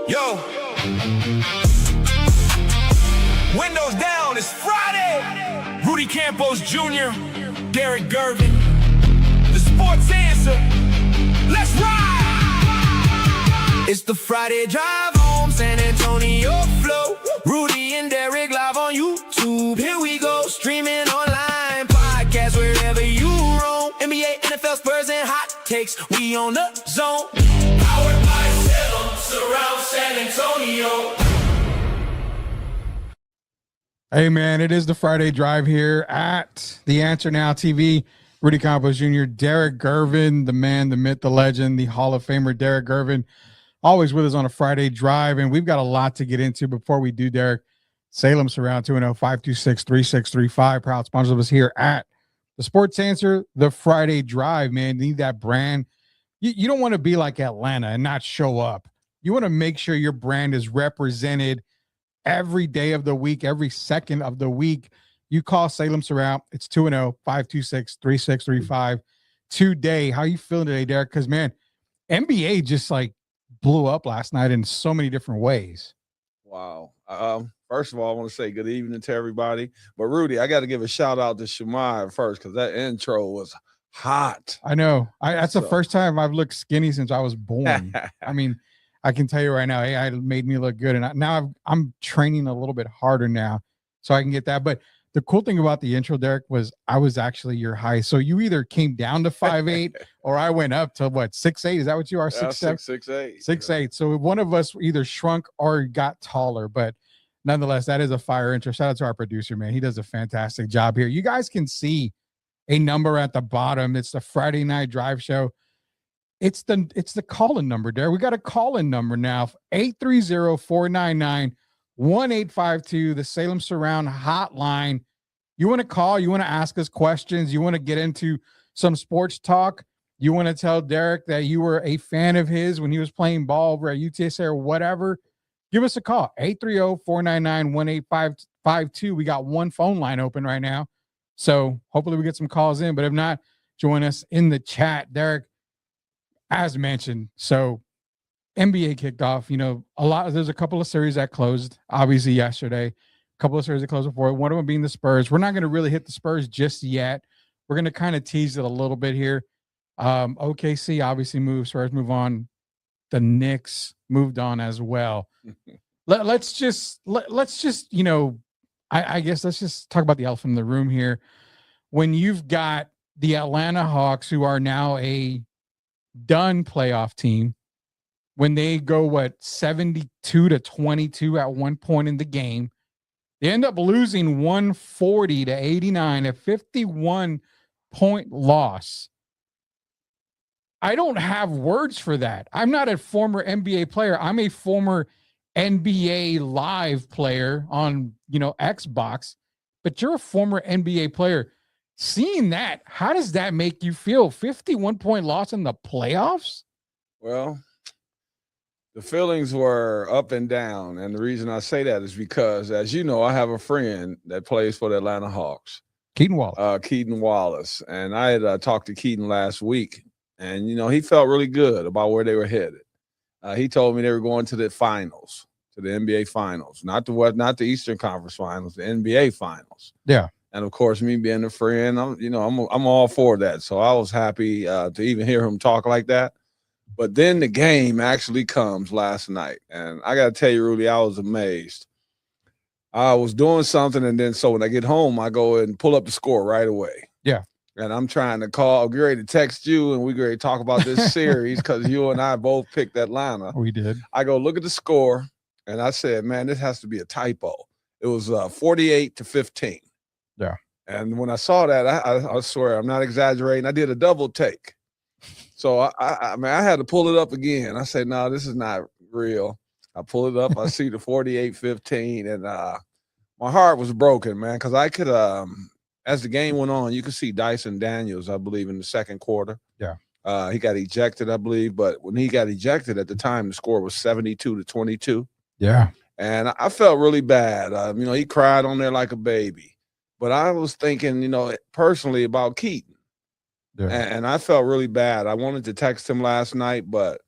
Yo, windows down, it's Friday. Rudy Campos Jr., Derrick Gervin, the sports answer. Let's ride. It's the Friday drive home, San Antonio flow. Rudy and Derrick live on YouTube. Here we go, streaming online, podcast wherever you roam. NBA, NFL, Spurs, and hot takes. We on the zone. Powered by Salem, surround San Antonio. Hey, man, it is the Friday drive here at The Answer Now TV. Rudy Campos Jr., Derrick Gervin, the man, the myth, the legend, the Hall of Famer, Derrick Gervin, always with us on a Friday drive. And we've got a lot to get into before we do, Derrick. Salem Surround 210-526-3635. Proud sponsors of us here at the Sports Answer, the Friday drive, man. Need that brand. You don't want to be like Atlanta and not show up. You want to make sure your brand is represented every day of the week, every second of the week. You call Salem Surround. It's 210-526-3635 today. How you feeling today, Derrick? Because, man, NBA just like blew up last night in so many different ways. Wow. First of all, I want to say good evening to everybody. But, Rudy, I got to give a shout-out to Shamai first because that intro was hot. I know. That's the first time I've looked skinny since I was born. I mean, I can tell you right now, AI made me look good. And now I'm training a little bit harder now so I can get that. But the cool thing about the intro, Derrick, was I was actually your height. So you either came down to 5'8" or I went up to what, 6'8"? Is that what you are? 6'7"? 6'8". 6'8". So one of us either shrunk or got taller. But nonetheless, that is a fire intro. Shout out to our producer, man. He does a fantastic job here. You guys can see a number at the bottom. It's the Friday Night Drive Show. It's the call-in number, Derrick. We got a call-in number now, 830-499-1852, the Salem Surround hotline. You want to call, you want to ask us questions, you want to get into some sports talk, you want to tell Derrick that you were a fan of his when he was playing ball over at UTSA or whatever, give us a call, 830-499-1852. We got one phone line open right now, so hopefully we get some calls in, but if not, join us in the chat. Derrick, as mentioned, so NBA kicked off, there's a couple of series that closed, obviously yesterday, a couple of series that closed before, one of them being the Spurs. We're not going to really hit the Spurs just yet. We're going to kind of tease it a little bit here. OKC obviously moved, Spurs move on. The Knicks moved on as well. Let's just, I guess let's just talk about the elephant in the room here. When you've got the Atlanta Hawks, who are now a done playoff team, when they go 72-22 at one point in the game, they end up losing 140-89, a 51-point loss. I don't have words for that. I'm not a former NBA player. I'm a former NBA Live player on Xbox, but you're a former NBA player. Seeing that, how does that make you feel? 51-point loss in the playoffs? Well, the feelings were up and down. And the reason I say that is because, as you know, I have a friend that plays for the Atlanta Hawks. Keaton Wallace. Keaton Wallace. And I had talked to Keaton last week. And, he felt really good about where they were headed. He told me they were going to the finals, to the NBA finals. Not the Eastern Conference finals, the NBA finals. Yeah. And of course, me being a friend, I'm all for that. So I was happy to even hear him talk like that. But then the game actually comes last night, and I got to tell you, Rudy, I was amazed. I was doing something, and then so when I get home, I go and pull up the score right away. Yeah. And I'm trying to call, get ready to text you, and we ready to talk about this series because you and I both picked Atlanta. We did. I go look at the score, and I said, man, this has to be a typo. It was 48-15. Yeah. And when I saw that, I swear, I'm not exaggerating. I did a double take. So I had to pull it up again. I said, no, this is not real. I pull it up. I see the 48-15, and my heart was broken, man, because I could, as the game went on, you could see Dyson Daniels, I believe, in the second quarter. Yeah. He got ejected, I believe. But when he got ejected at the time, the score was 72-22. Yeah. And I felt really bad. He cried on there like a baby. But I was thinking, personally about Keaton. Yeah. And I felt really bad. I wanted to text him last night, but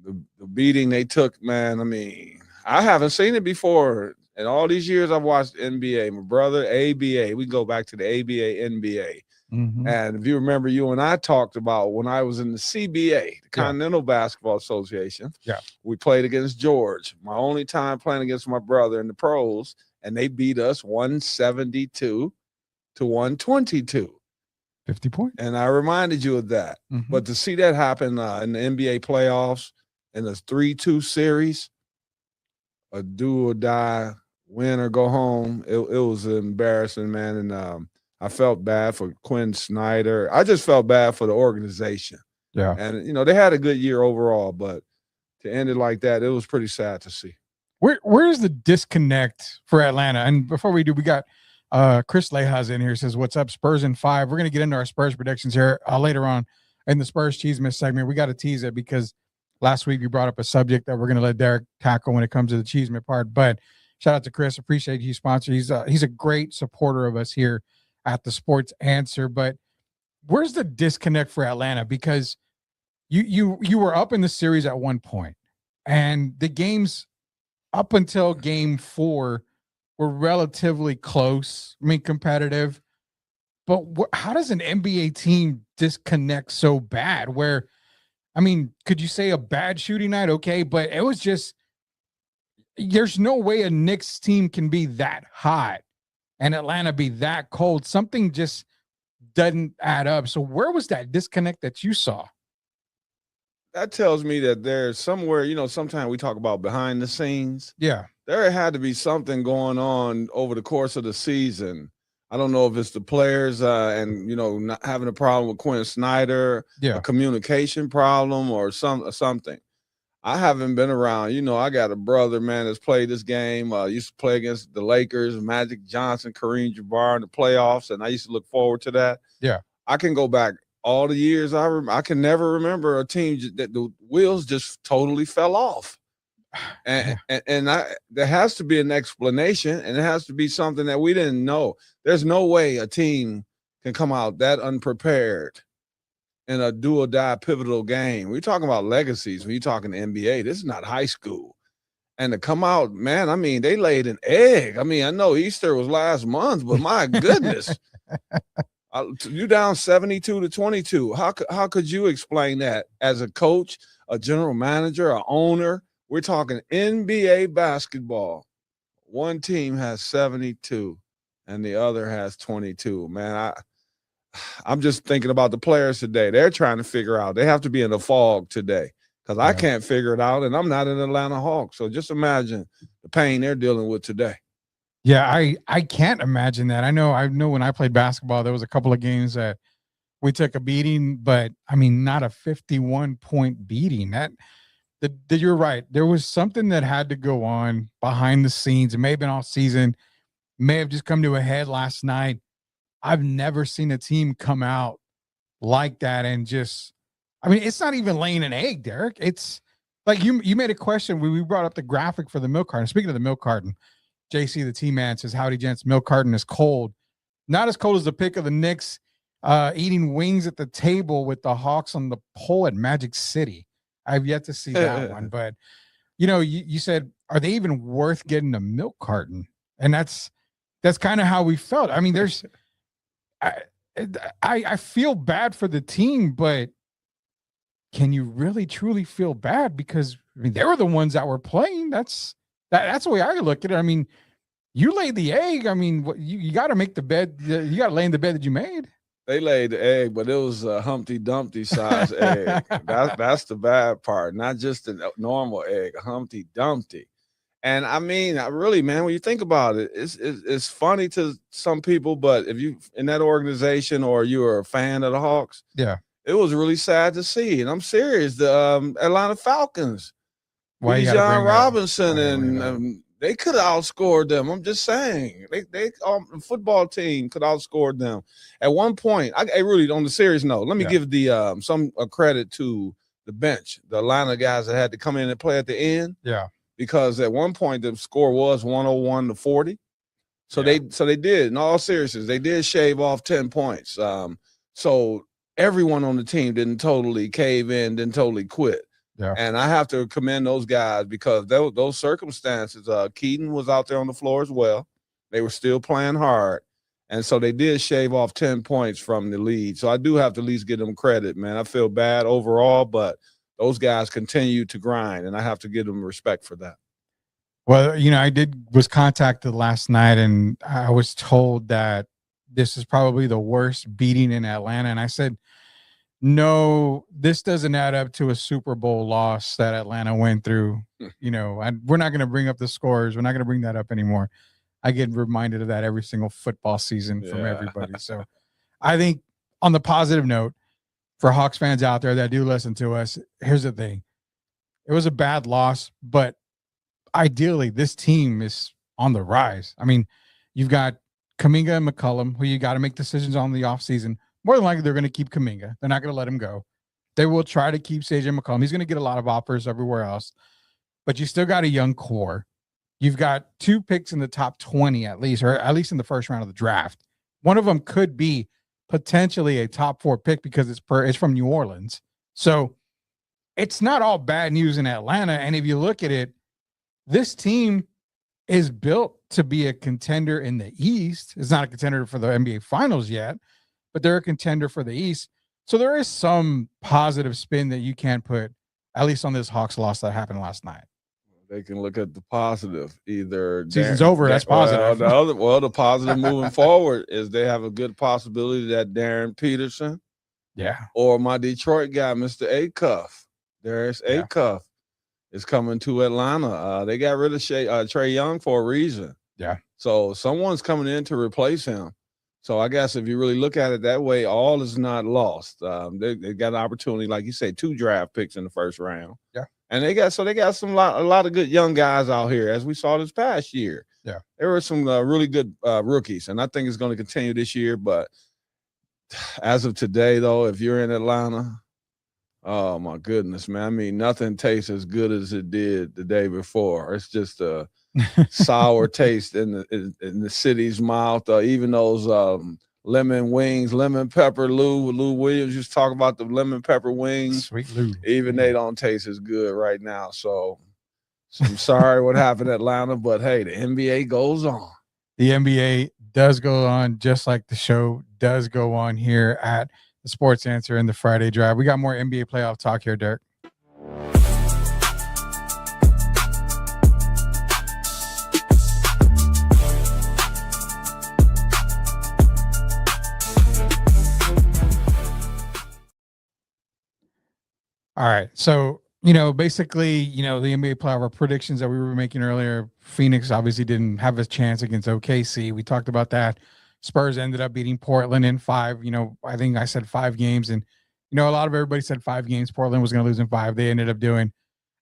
the beating they took, man. I mean, I haven't seen it before. In all these years I've watched NBA, my brother, ABA, we go back to the ABA, NBA. Mm-hmm. And if you remember, you and I talked about when I was in the CBA, the Continental Basketball Association. Yeah. We played against George. My only time playing against my brother in the pros, and they beat us 172 to 122. 50 points. And I reminded you of that. Mm-hmm. But to see that happen in the NBA playoffs in a 3-2 series, a do or die, win or go home, it was embarrassing, man. And I felt bad for Quinn Snyder. I just felt bad for the organization. Yeah. And, you know, they had a good year overall, but to end it like that, it was pretty sad to see. Where's the disconnect for Atlanta? And before we do, we got Chris Lejas in here, says, what's up, Spurs in 5. We're going to get into our Spurs predictions here later on in the Spurs Cheesemas segment. We got to tease it because last week you brought up a subject that we're going to let Derrick tackle when it comes to the Cheesemas part. But shout out to Chris. Appreciate you sponsor. He's a great supporter of us here at the Sports Answer. But where's the disconnect for Atlanta? Because you were up in the series at one point, and the games up until game 4 were relatively close. I mean, competitive. But how does an NBA team disconnect so bad? Where, I mean, could you say a bad shooting night? Okay, but it was just, there's no way a Knicks team can be that hot and Atlanta be that cold. Something just doesn't add up. So where was that disconnect that you saw? That tells me that there's somewhere, you know, sometimes we talk about behind the scenes. Yeah. There had to be something going on over the course of the season. I don't know if it's the players and, you know, not having a problem with Quinn Snyder, Yeah, a communication problem or something. I haven't been around. You know, I got a brother, man, that's played this game. Used to play against the Lakers, Magic Johnson, Kareem Jabbar in the playoffs, and I used to look forward to that. Yeah. I can go back all the years. I can never remember a team that the wheels just totally fell off. And there has to be an explanation, and it has to be something that we didn't know. There's no way a team can come out that unprepared in a do or die pivotal game. We're talking about legacies. When you're talking NBA, this is not high school. And to come out, man, I mean, they laid an egg. I mean, I know Easter was last month, but my goodness, you down 72 to 22. How could you explain that as a coach, a general manager, an owner? We're talking NBA basketball. One team has 72 and the other has 22. Man, I'm just thinking about the players today. They're trying to figure out. They have to be in the fog today because I can't figure it out, and I'm not an Atlanta Hawk. So just imagine the pain they're dealing with today. Yeah, I can't imagine that. I know when I played basketball, there was a couple of games that we took a beating, but I mean, not a 51-point beating. You're right. There was something that had to go on behind the scenes. It may have been all season, may have just come to a head last night. I've never seen a team come out like that and just, I mean, it's not even laying an egg, Derrick. It's like you made a question when we brought up the graphic for the milk carton. Speaking of the milk carton, JC, the team man, says, howdy, gents. Milk carton is cold. Not as cold as the pick of the Knicks eating wings at the table with the Hawks on the pole at Magic City. I've yet to see that one. But, you know, you said, are they even worth getting a milk carton? And that's kind of how we felt. I mean, there's I feel bad for the team, but can you really truly feel bad? Because I mean, they were the ones that were playing. That's the way I look at it. I mean, you laid the egg. I mean, you got to make the bed. You got to lay in the bed that you made. They laid the egg, but it was a Humpty Dumpty size egg. That's the bad part. Not just a normal egg, a Humpty Dumpty. And I mean, really, man, when you think about it, it's funny to some people, but if you in that organization or you're a fan of the Hawks, yeah, it was really sad to see. And I'm serious. The Atlanta Falcons, John Robinson, and they could have outscored them. I'm just saying, the football team could have outscored them. At one point, I really, on the serious note, let me give the some credit to the bench, the Atlanta guys that had to come in and play at the end. Yeah. Because at one point the score was 101 to 40. So they did, in all seriousness, they did shave off 10 points. So everyone on the team didn't totally cave in, didn't totally quit. Yeah. And I have to commend those guys because those circumstances, Keaton was out there on the floor as well. They were still playing hard. And so they did shave off 10 points from the lead. So I do have to at least give them credit, man. I feel bad overall, but those guys continue to grind, and I have to give them respect for that. Well, I was contacted last night, and I was told that this is probably the worst beating in Atlanta. And I said, no, this doesn't add up to a Super Bowl loss that Atlanta went through. We're not going to bring up the scores. We're not going to bring that up anymore. I get reminded of that every single football season from everybody. So I think on the positive note, for Hawks fans out there that do listen to us, here's the thing. It was a bad loss, but ideally this team is on the rise. I mean, you've got Kuminga and McCollum, who you got to make decisions on the offseason. More than likely, they're going to keep Kuminga. They're not going to let him go. They will try to keep CJ McCollum. He's going to get a lot of offers everywhere else, but you still got a young core. You've got 2 picks in the top 20 at least, or at least in the first round of the draft. One of them could be potentially a top 4 pick because it's from New Orleans. So it's not all bad news in Atlanta. And if you look at it, this team is built to be a contender in the East. It's not a contender for the NBA Finals yet, but they're a contender for the East. So there is some positive spin that you can put, at least on this Hawks loss that happened last night. They can look at the positive. Either season's over, that's positive. The positive moving forward is they have a good possibility that Darren Peterson, or my Detroit guy, Mr. Acuff, Darius Acuff, is coming to Atlanta. They got rid of Trae Young for a reason. Yeah. So someone's coming in to replace him. So I guess if you really look at it that way, all is not lost. They got an opportunity, like you said, 2 draft picks in the first round. Yeah. And they got a lot of good young guys out here, as we saw this past year. Yeah. There were some really good rookies, and I think it's going to continue this year. But as of today, though, if you're in Atlanta, oh my goodness, man! I mean, nothing tastes as good as it did the day before. It's just a sour taste in the city's mouth. Even those lemon wings, lemon pepper. Lou Williams used to talk about the lemon pepper wings. Sweet Lou. Even they don't taste as good right now. So I'm sorry what happened in Atlanta, but hey, the NBA goes on. The NBA does go on, just like the show does go on here at the Sports Answer and the Friday Drive. We got more NBA playoff talk here, Derrick. All right. So, basically, the NBA playoff predictions that we were making earlier, Phoenix obviously didn't have a chance against OKC. We talked about that. Spurs ended up beating Portland in 5. I think I said 5 games. And, a lot of everybody said 5 games. Portland was going to lose in 5. They ended up doing.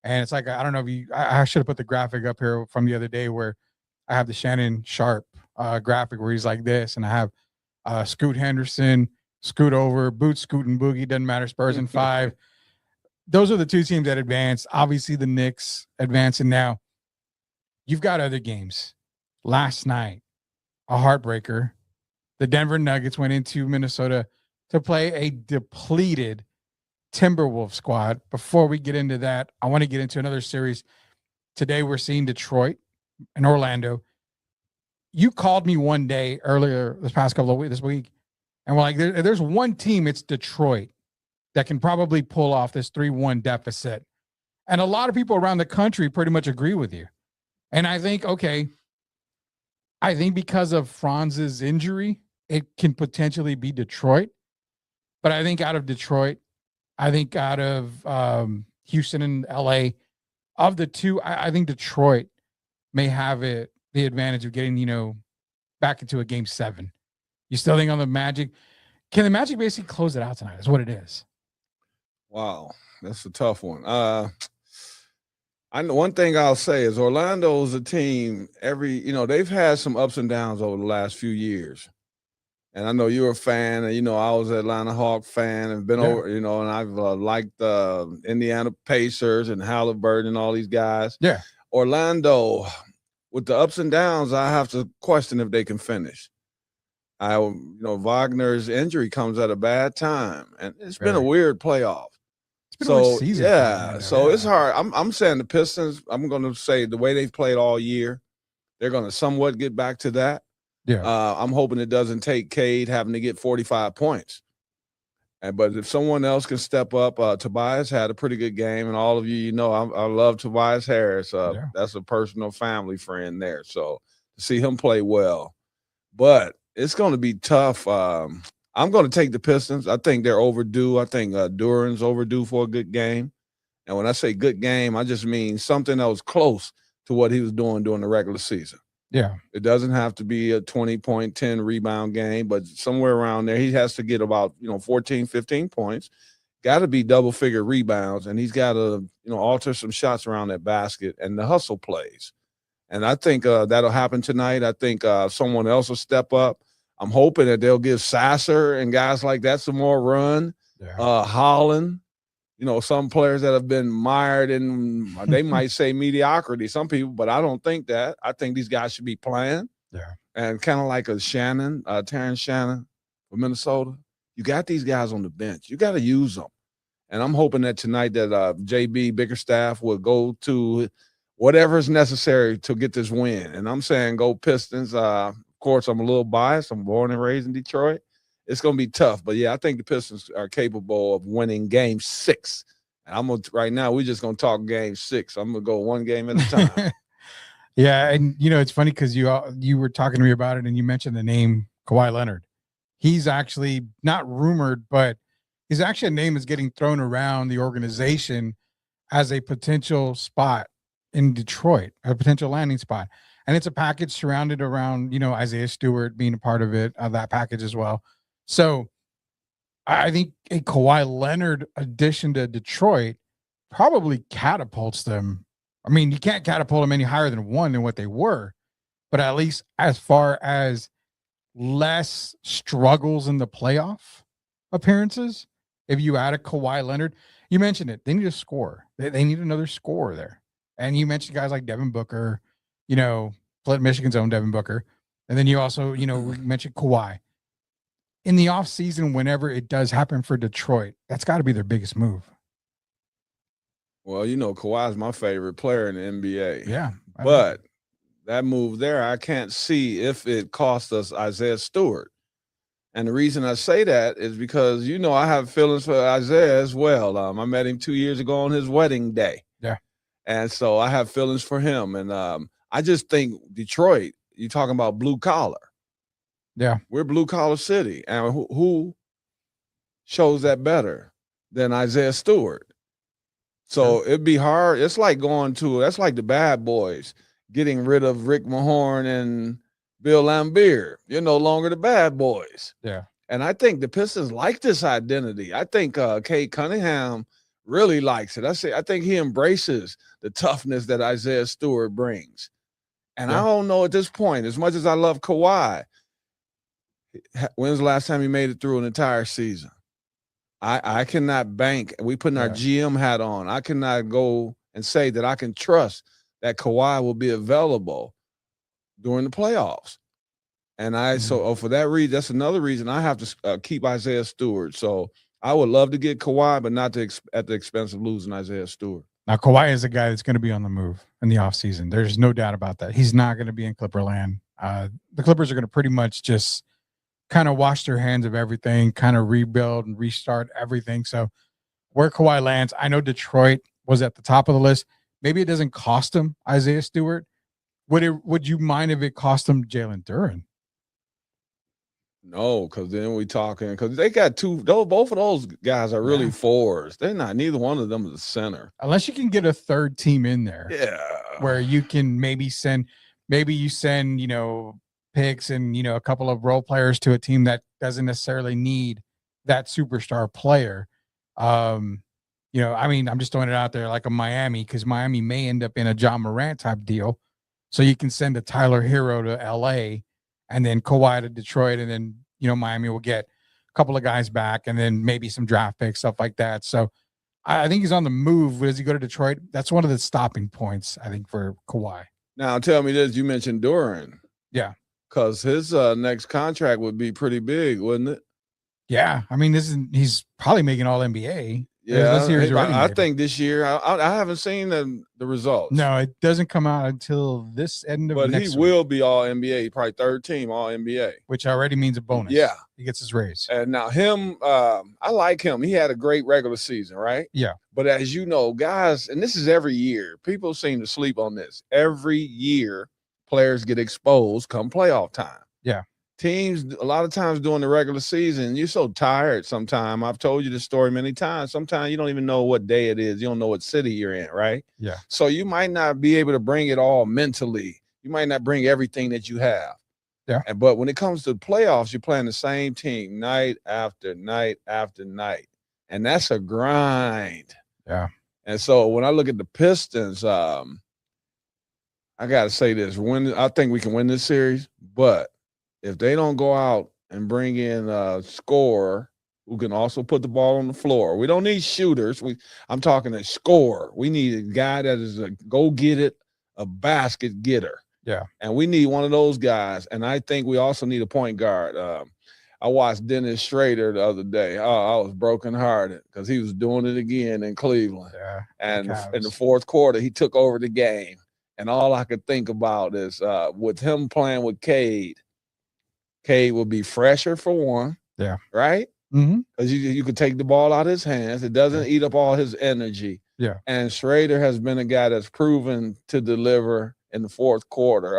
And it's like, I don't know if I should have put the graphic up here from the other day where I have the Shannon Sharp graphic where he's like this. And I have Scoot Henderson, scoot over, boot, scoot, and boogie. Doesn't matter. Spurs in 5. Those are the 2 teams that advance. Obviously, the Knicks advancing now. You've got other games. Last night, a heartbreaker. The Denver Nuggets went into Minnesota to play a depleted Timberwolves squad. Before we get into that, I want to get into another series. Today, we're seeing Detroit and Orlando. You called me one day earlier this week, and we're like, there's one team, it's Detroit, that can probably pull off this 3-1 deficit. And a lot of people around the country pretty much agree with you. And I think, because of Franz's injury, it can potentially be Detroit. But I think out of Detroit, out of Houston and LA, of the 2, I think Detroit may have the advantage of getting, back into a game 7. You still think on the Magic? Can the Magic basically close it out tonight? Is what it is. Wow, that's a tough one. I know one thing I'll say is Orlando's a team. They've had some ups and downs over the last few years, and I know you're a fan. And I was an Atlanta Hawk fan and been over. And I've liked the Indiana Pacers and Halliburton and all these guys. Yeah, Orlando, with the ups and downs, I have to question if they can finish. Wagner's injury comes at a bad time, and it's been a weird playoff. It's been a weird season. Yeah, so it's hard. I'm saying the Pistons. I'm going to say the way they've played all year, they're going to somewhat get back to that. Yeah. I'm hoping it doesn't take Cade having to get 45 points. But if someone else can step up, Tobias had a pretty good game, and all of you, I love Tobias Harris. That's a personal family friend there. So to see him play well, but it's going to be tough. I'm going to take the Pistons. I think they're overdue. I think Duran's overdue for a good game. And when I say good game, I just mean something that was close to what he was doing during the regular season. Yeah. It doesn't have to be a 20-point, 10 rebound game, but somewhere around there, he has to get about, 14, 15 points. Got to be double-figure rebounds, and he's got to, alter some shots around that basket and the hustle plays. And I think that'll happen tonight. I think someone else will step up. I'm hoping that they'll give Sasser and guys like that some more run. Yeah. Holland. Some players that have been mired in, they might say mediocrity, some people, but I don't think that. I think these guys should be playing. Yeah. And kind of like a Terrence Shannon from Minnesota. You got these guys on the bench. You got to use them. And I'm hoping that tonight that JB Bickerstaff will go to whatever is necessary to get this win. And I'm saying go Pistons. Of course, I'm a little biased. I'm born and raised in Detroit. It's going to be tough. But, yeah, I think the Pistons are capable of winning Game 6. And right now, we're just going to talk Game 6. I'm going to go one game at a time. Yeah, and, it's funny because you were talking to me about it, and you mentioned the name Kawhi Leonard. He's actually not rumored, but his actual name is getting thrown around the organization as a potential spot in Detroit, a potential landing spot. And it's a package surrounded around, Isaiah Stewart being a part of it, that package as well. So I think a Kawhi Leonard addition to Detroit probably catapults them. I mean, you can't catapult them any higher than what they were, but at least as far as less struggles in the playoff appearances, if you add a Kawhi Leonard, you mentioned it, they need a scorer. They need another scorer there. And you mentioned guys like Devin Booker, Flint, Michigan's own Devin Booker. And then you also, we mentioned Kawhi. In the offseason, whenever it does happen for Detroit, that's got to be their biggest move. Well, Kawhi's my favorite player in the NBA. Yeah. But that move there, I can't see if it cost us Isaiah Stewart. And the reason I say that is because, I have feelings for Isaiah as well. I met him 2 years ago on his wedding day. Yeah. And so I have feelings for him. And I just think Detroit, you're talking about blue collar. Yeah. We're blue collar city. And who shows that better than Isaiah Stewart? So it'd be hard. It's like that's like the Bad Boys getting rid of Rick Mahorn and Bill Laimbeer. You're no longer the Bad Boys. Yeah. And I think the Pistons like this identity. I think Cade Cunningham really likes it. I think he embraces the toughness that Isaiah Stewart brings. And I don't know at this point, as much as I love Kawhi, when's the last time he made it through an entire season? I cannot bank. We putting our GM hat on. I cannot go and say that I can trust that Kawhi will be available during the playoffs. And for that reason, that's another reason I have to keep Isaiah Stewart. So I would love to get Kawhi, but not at the expense of losing Isaiah Stewart. Now, Kawhi is a guy that's going to be on the move in the offseason. There's no doubt about that. He's not going to be in Clipperland. The Clippers are going to pretty much just kind of wash their hands of everything, kind of rebuild and restart everything. So where Kawhi lands, I know Detroit was at the top of the list. Maybe it doesn't cost him Isaiah Stewart. Would you mind if it cost him Jalen Duren? No, because then because they got both of those guys are really fours. They're not, neither one of them is a center. Unless you can get a third team in there. Yeah. Where you can maybe you send, picks and, a couple of role players to a team that doesn't necessarily need that superstar player. I'm just throwing it out there like a Miami, because Miami may end up in a John Morant type deal. So you can send a Tyler Hero to LA and then Kawhi to Detroit. And then, Miami will get a couple of guys back and then maybe some draft picks, stuff like that. So I think he's on the move. Does he go to Detroit? That's one of the stopping points, I think, for Kawhi. Now, tell me this. You mentioned Duren. Yeah. Because his next contract would be pretty big, wouldn't it? Yeah. I mean, he's probably making all NBA. Yeah, this year's already. I think this year I haven't seen the results. No, it doesn't come out until this end of but next he week, will be all NBA, probably third team all NBA, which already means a bonus. Yeah, he gets his raise. And now him, I like him. He had a great regular season, right? Yeah. But as you know, guys, and this is every year, people seem to sleep on this. Every year, players get exposed come playoff time. Yeah. Teams, a lot of times during the regular season, you're so tired sometimes. I've told you this story many times. Sometimes you don't even know what day it is. You don't know what city you're in, right? Yeah. So you might not be able to bring it all mentally. You might not bring everything that you have. Yeah. But when it comes to playoffs, you're playing the same team night after night after night. And that's a grind. Yeah. And so when I look at the Pistons, I got to say this. I think we can win this series, but if they don't go out and bring in a scorer who can also put the ball on the floor, we don't need shooters. I'm talking a scorer. We need a guy that is a go-get-it, a basket getter. Yeah. And we need one of those guys. And I think we also need a point guard. I watched Dennis Schrader the other day. I was brokenhearted because he was doing it again in Cleveland. Yeah. And in the fourth quarter, he took over the game. And all I could think about is with him playing with Cade will be fresher for one. Yeah. Right? Mm-hmm. Because you could take the ball out of his hands. It doesn't eat up all his energy. Yeah. And Schrader has been a guy that's proven to deliver in the fourth quarter.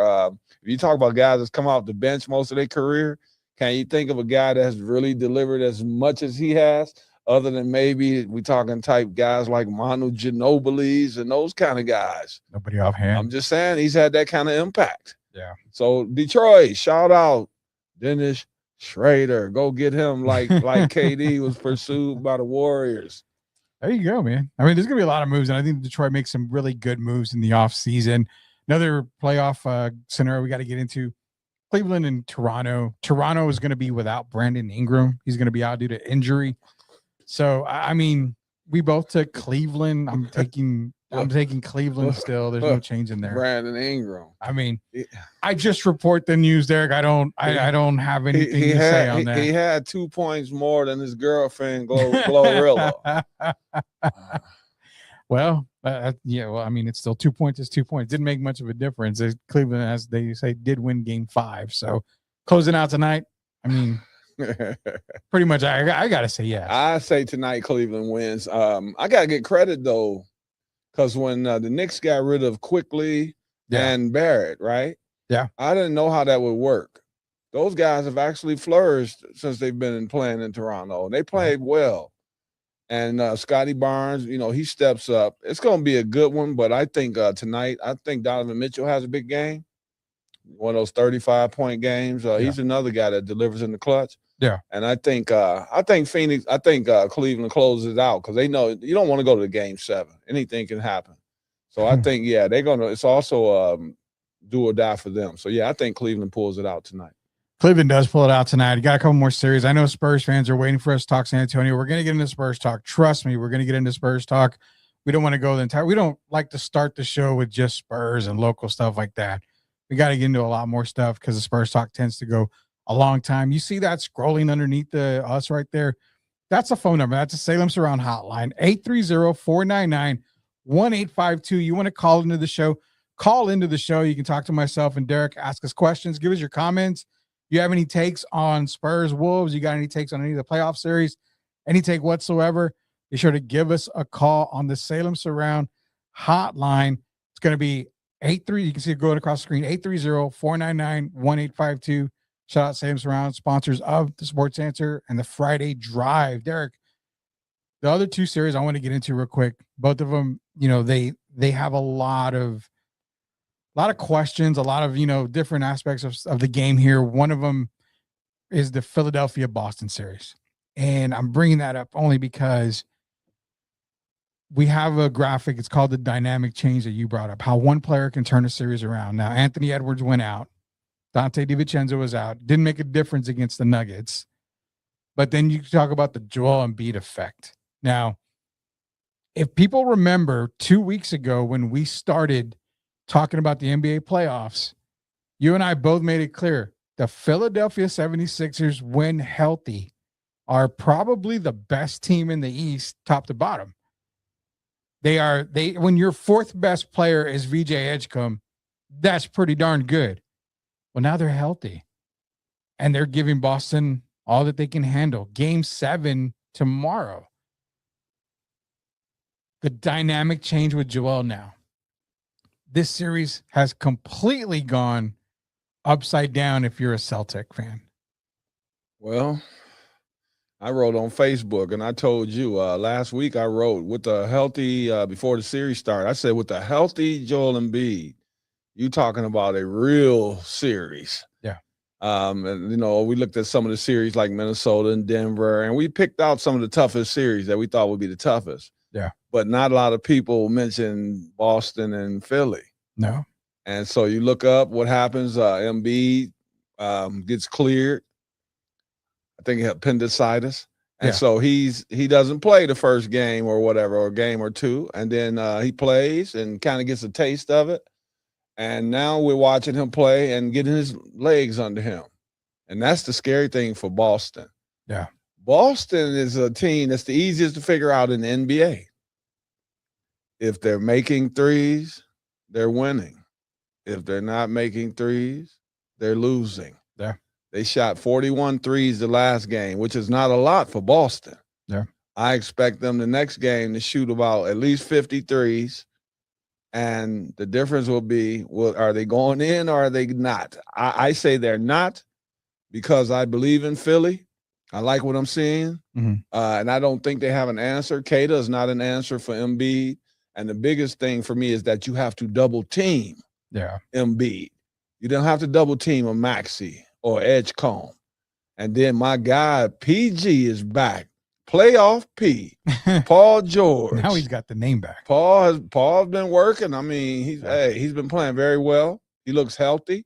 If you talk about guys that's come off the bench most of their career, can you think of a guy that's really delivered as much as he has, other than maybe we talking type guys like Manu Ginobili's and those kind of guys? Nobody offhand. I'm just saying he's had that kind of impact. Yeah. So Detroit, shout out Dennis Schrader. Go get him like KD was pursued by the Warriors. There you go, man. I mean, there's going to be a lot of moves, and I think Detroit makes some really good moves in the offseason. Another playoff scenario we got to get into, Cleveland and Toronto. Toronto is going to be without Brandon Ingram. He's going to be out due to injury. So, I mean, we both took Cleveland. I'm taking Cleveland still. There's no change in there. Brandon Ingram. I mean, I just report the news, Derek. I don't have anything to say on that. He had 2 points more than his girlfriend, Glorilla. Well, yeah. Well, I mean, it's still 2 points. It's 2 points. Didn't make much of a difference. Cleveland, as they say, did win Game 5. So closing out tonight. I mean, pretty much. I gotta say yes. I say tonight Cleveland wins. I gotta get credit though, because when the Knicks got rid of Quickly and Barrett, right? Yeah, I didn't know how that would work. Those guys have actually flourished since they've been playing in Toronto. They played well. And Scotty Barnes, he steps up. It's going to be a good one, but I think tonight, Donovan Mitchell has a big game. One of those 35-point games. He's another guy that delivers in the clutch. Yeah. And I think Cleveland closes it out because they know you don't want to go to the Game 7. Anything can happen. So I think, they're going to – it's also do or die for them. So, I think Cleveland pulls it out tonight. Cleveland does pull it out tonight. You got a couple more series. I know Spurs fans are waiting for us to talk San Antonio. We're going to get into Spurs talk. Trust me, we're going to get into Spurs talk. We don't want to go we don't like to start the show with just Spurs and local stuff like that. We got to get into a lot more stuff because the Spurs talk tends to go a long time. You see that scrolling underneath us right there? That's a phone number. That's a Salem Surround hotline, 830-499-1852. You want to call into the show? Call into the show. You can talk to myself and Derrick, ask us questions, give us your comments. You have any takes on Spurs Wolves? You got any takes on any of the playoff series? Any take whatsoever? Be sure to give us a call on the Salem Surround hotline. It's going to be 83. You can see it going across the screen, 830-499-1852. Shout out Salem Surround, sponsors of the Sports Answer and the Friday Drive. Derrick, the other two series I want to get into real quick. Both of them, they have a lot of questions, a lot of, different aspects of the game here. One of them is the Philadelphia-Boston series. And I'm bringing that up only because we have a graphic. It's called the dynamic change that you brought up, how one player can turn a series around. Now, Anthony Edwards went out. Dante DiVincenzo was out. Didn't make a difference against the Nuggets. But then you talk about the Joel Embiid effect. Now, if people remember 2 weeks ago when we started talking about the NBA playoffs, you and I both made it clear the Philadelphia 76ers, when healthy, are probably the best team in the East, top to bottom. When your fourth best player is VJ Edgecombe, that's pretty darn good. Well, now they're healthy and they're giving Boston all that they can handle. Game 7 tomorrow. The dynamic change with Joel now. This series has completely gone upside down if you're a Celtic fan. Well, I wrote on Facebook, and I told you last week I wrote with the healthy before the series started. I said with the healthy Joel Embiid, you talking about a real series. Yeah. And we looked at some of the series like Minnesota and Denver, and we picked out some of the toughest series that we thought would be the toughest. Yeah. But not a lot of people mentioned Boston and Philly. No. And so you look up what happens. Embiid gets cleared. I think appendicitis. And so he doesn't play the first game or whatever, or game or two. And then he plays and kind of gets a taste of it. And now we're watching him play and getting his legs under him. And that's the scary thing for Boston. Yeah. Boston is a team that's the easiest to figure out in the NBA. If they're making threes, they're winning. If they're not making threes, they're losing. Yeah. They shot 41 threes the last game, which is not a lot for Boston. Yeah. I expect them the next game to shoot about at least 50 threes. And the difference will be, are they going in or are they not? I say they're not because I believe in Philly. I like what I'm seeing. Mm-hmm. And I don't think they have an answer. Kata is not an answer for Embiid. And the biggest thing for me is that you have to double team Embiid. You don't have to double team a Maxey or Edgecombe. And then my guy, PG, is back. Playoff P. Paul George. Now he's got the name back. Paul's been working. I mean, he's been playing very well. He looks healthy.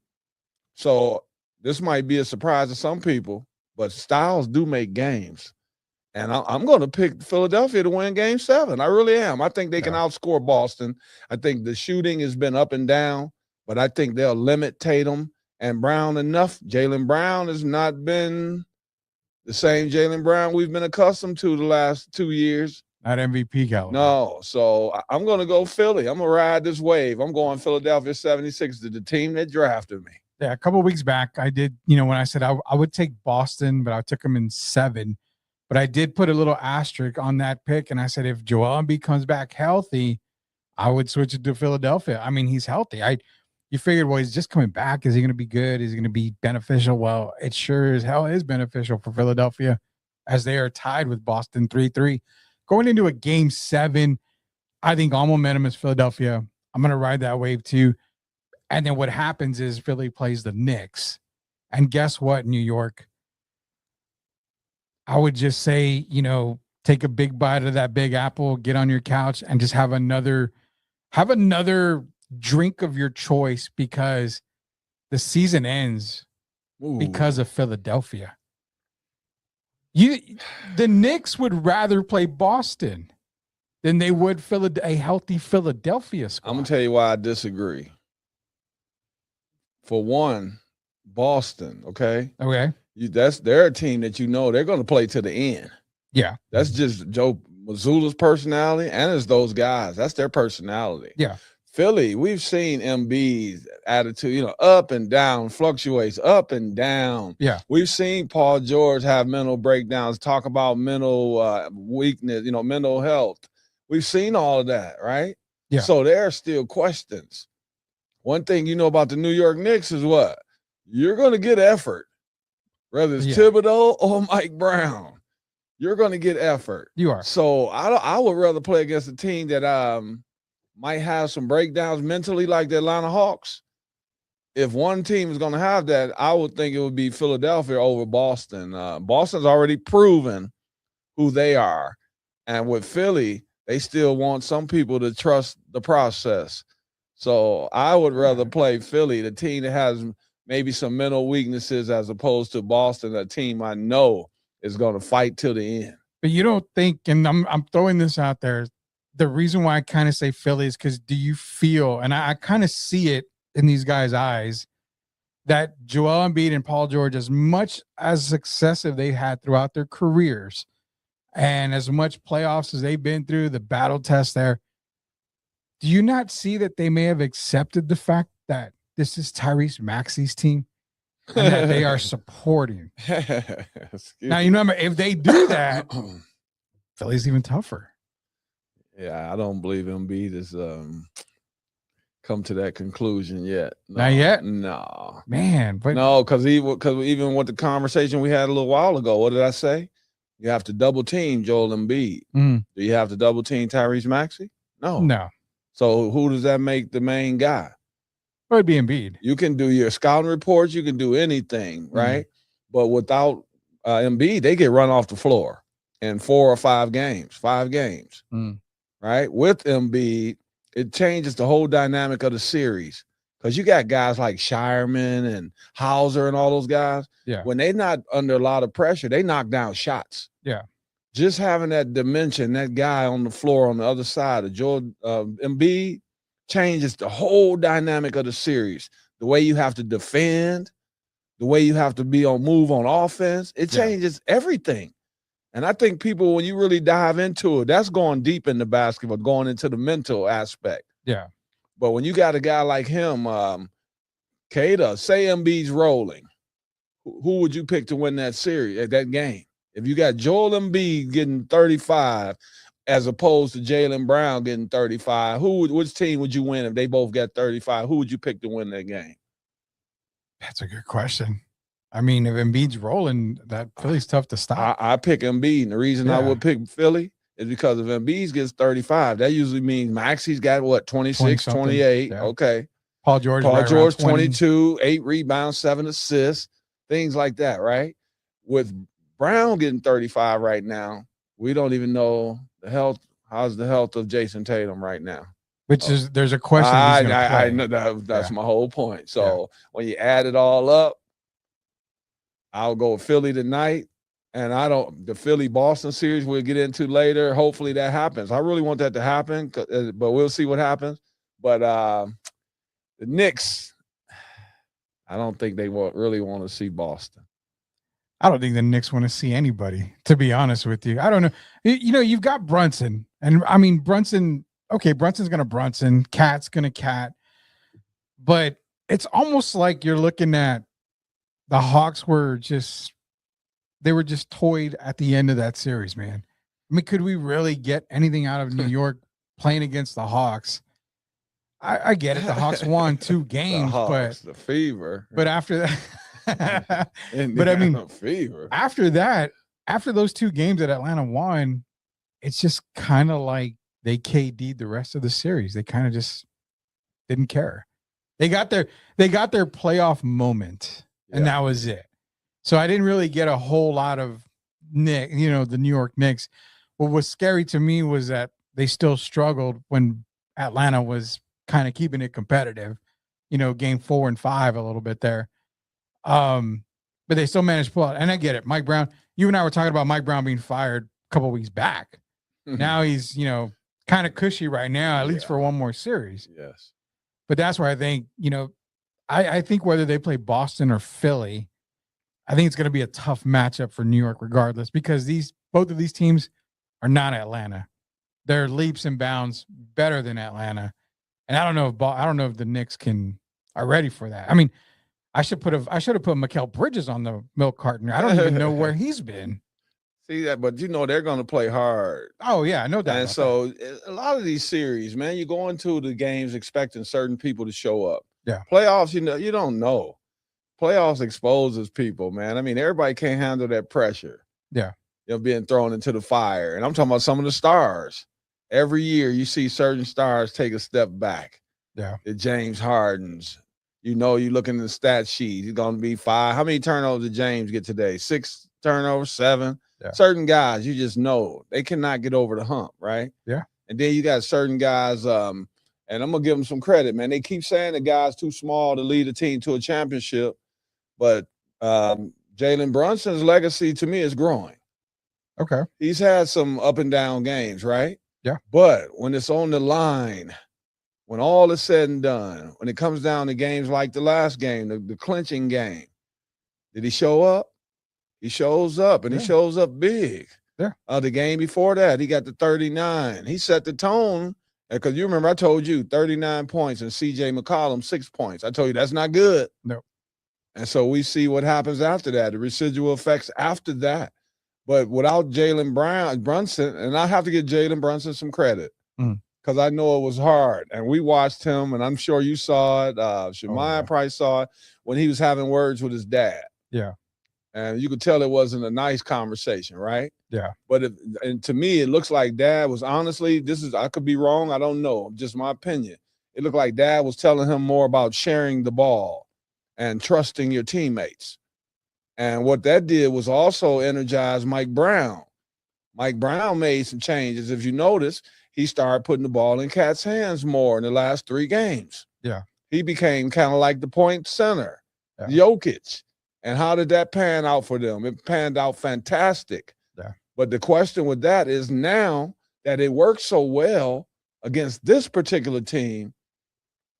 So this might be a surprise to some people, but styles do make games. And I'm going to pick Philadelphia to win Game 7. I really am. I think they can outscore Boston. I think the shooting has been up and down, but I think they'll limit Tatum and Brown enough. Jaylen Brown has not been the same Jaylen Brown we've been accustomed to the last 2 years. Not MVP caliber. No. So I'm going to go Philly. I'm going to ride this wave. I'm going Philadelphia 76 to the team that drafted me. Yeah, a couple of weeks back, I did, when I said I would take Boston, but I took them in 7. But I did put a little asterisk on that pick, and I said if Joel Embiid comes back healthy, I would switch it to Philadelphia. I mean, he's healthy. You figured, well, he's just coming back. Is he going to be good? Is he going to be beneficial? Well, it sure as hell is beneficial for Philadelphia as they are tied with Boston 3-3. Going into a Game 7, I think all momentum is Philadelphia. I'm going to ride that wave too. And then what happens is Philly plays the Knicks. And guess what, New York? I would just say, take a big bite of that big apple, get on your couch and just have another drink of your choice because the season ends because of Philadelphia. The Knicks would rather play Boston than they would a healthy Philadelphia squad. I'm going to tell you why I disagree. For one, Boston, okay? Okay. They're a team that they're going to play to the end. Yeah. That's just Joe Mazzulla's personality, and it's those guys. That's their personality. Yeah. Philly, we've seen Embiid's attitude, up and down, fluctuates up and down. Yeah. We've seen Paul George have mental breakdowns, talk about mental weakness, mental health. We've seen all of that, right? Yeah. So there are still questions. One thing about the New York Knicks is what? You're going to get effort. Whether it's Thibodeau or Mike Brown, you're going to get effort. You are. So I would rather play against a team that might have some breakdowns mentally like the Atlanta Hawks. If one team is going to have that, I would think it would be Philadelphia over Boston. Boston's already proven who they are. And with Philly, they still want some people to trust the process. So I would rather play Philly, the team that has maybe some mental weaknesses, as opposed to Boston, a team I know is going to fight till the end. But you don't think, and I'm throwing this out there, the reason why I kind of say Philly is because do you feel, and I kind of see it in these guys' eyes, that Joel Embiid and Paul George, as much as successive they had throughout their careers and as much playoffs as they've been through, the battle test there, do you not see that they may have accepted the fact that this is Tyrese Maxey's team and that they are supporting? Now, you remember, if they do that, Philly's even tougher. Yeah, I don't believe Embiid has come to that conclusion yet. No, Not yet? No. Man, but no, because even with the conversation we had a little while ago, what did I say? You have to double team Joel Embiid. Do you have to double team Tyrese Maxey? No. So who does that make the main guy? It would be Embiid. You can do your scouting reports. You can do anything, right? But without Embiid, they get run off the floor in 4 or 5 games, 5 games, right? With Embiid, it changes the whole dynamic of the series because you got guys like Shireman and Hauser and all those guys. Yeah. When they're not under a lot of pressure, they knock down shots. Yeah. Just having that dimension, that guy on the floor on the other side of Joel Embiid changes the whole dynamic of the series. The way you have to defend, the way you have to be on move on offense, it changes everything. And I think people, when you really dive into it, that's going deep into basketball, going into the mental aspect. Yeah. But when you got a guy like him, Kada, say Embiid's rolling, who would you pick to win that series, that game? If you got Joel Embiid getting 35 as opposed to Jaylen Brown getting 35, which team would you win if they both got 35? Who would you pick to win that game? That's a good question. I mean, if Embiid's rolling, that Philly's tough to stop. I pick Embiid. And the reason I would pick Philly is because if Embiid gets 35, that usually means Maxey's got what, 26, 28. Yeah. Okay. Paul George 22, 8 rebounds, 7 assists, things like that, right? With Brown getting 35 right now, we don't even know how's the health of Jason Tatum right now. Which is, there's a question. I know that's my whole point. So when you add it all up, I'll go with Philly tonight. And the Philly-Boston series we'll get into later. Hopefully that happens. I really want that to happen, but we'll see what happens. But the Knicks, I don't think they really want to see Boston. I don't think the Knicks want to see anybody, to be honest with you. I don't know. You know, you've got Brunson. And, I mean, Brunson's going to Brunson. Cat's going to Cat. But it's almost like you're looking at the Hawks were just toyed at the end of that series, man. I mean, could we really get anything out of New York playing against the Hawks? I get it. The Hawks won 2 games, but the fever. But after that, but I mean, fever. After those 2 games that Atlanta won, it's just kind of like they KD'd the rest of the series. They kind of just didn't care. They got their playoff moment. And that was it. So I didn't really get a whole lot of the New York Knicks. What was scary to me was that they still struggled when Atlanta was kind of keeping it competitive, game 4 and 5 a little bit there. But they still managed to pull out. And I get it. Mike Brown, you and I were talking about Mike Brown being fired a couple of weeks back. Now he's, kind of cushy right now, at least for one more series. Yes. But that's where I think, I think whether they play Boston or Philly, I think it's going to be a tough matchup for New York regardless, because both of these teams are not Atlanta. They're leaps and bounds better than Atlanta. And I don't know if the Knicks are ready for that. I mean, I should have put Mikal Bridges on the milk carton. I don't even know where he's been. See that, but they're going to play hard. Oh yeah, no doubt. And so a lot of these series, man, you go into the games expecting certain people to show up. Yeah. Playoffs, you don't know. Playoffs exposes people, man. I mean, everybody can't handle that pressure. Yeah. Being thrown into the fire. And I'm talking about some of the stars. Every year you see certain stars take a step back. Yeah. The James Hardens. You look in the stat sheet, he's going to be 5. How many turnovers did James get today? 6 turnovers, 7. Yeah. Certain guys, you just know they cannot get over the hump, right? Yeah. And then you got certain guys, and I'm going to give them some credit, man. They keep saying the guy's too small to lead a team to a championship. But Jalen Brunson's legacy, to me, is growing. Okay. He's had some up and down games, right? Yeah. But when it's on the line, when all is said and done, when it comes down to games like the last game, the clinching game, did he show up? He shows up, and he shows up big. Yeah. The game before that, he got the 39. He set the tone, because you remember I told you 39 points and C.J. McCollum 6 points. I told you that's not good. No. And so we see what happens after that, the residual effects after that. But without Brunson, and I have to give Jalen Brunson some credit, because I know it was hard. And we watched him, and I'm sure you saw it. Shemaiah probably saw it when he was having words with his dad. Yeah. And you could tell it wasn't a nice conversation, right? Yeah. But and to me, it looks like Dad was honestly, I could be wrong. I don't know. Just my opinion. It looked like Dad was telling him more about sharing the ball and trusting your teammates. And what that did was also energize Mike Brown. Mike Brown made some changes. If you notice, he started putting the ball in Cat's hands more in the last 3 games. Yeah. He became kind of like the point center, Jokic. And how did that pan out for them? It panned out fantastic. Yeah. But the question with that is, now that it works so well against this particular team,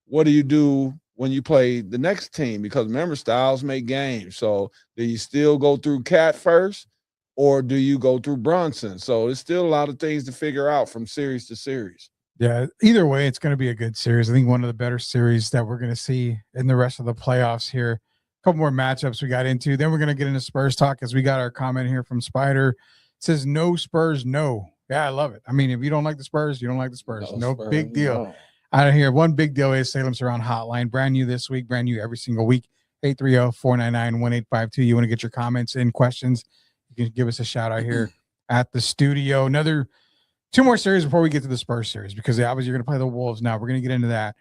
what do you do when you play the next team? Because remember, styles make games. So do you still go through Cat first, or do you go through Brunson? So there's still a lot of things to figure out from series to series. Yeah, either way, it's going to be a good series. I think one of the better series that we're going to see in the rest of the playoffs here. Couple more matchups we got into. Then we're going to get into Spurs talk, as we got our comment here from Spider. It says, no Spurs, no. Yeah, I love it. I mean, if you don't like the Spurs, you don't like the Spurs. No Spurs, big deal. No. Out of here, one big deal is Salem Surround Hotline. Brand new this week, brand new every single week. 830-499-1852. You want to get your comments in, questions, you can give us a shout out here at the studio. Another 2 more series before we get to the Spurs series, because obviously you're going to play the Wolves now. We're going to get into that.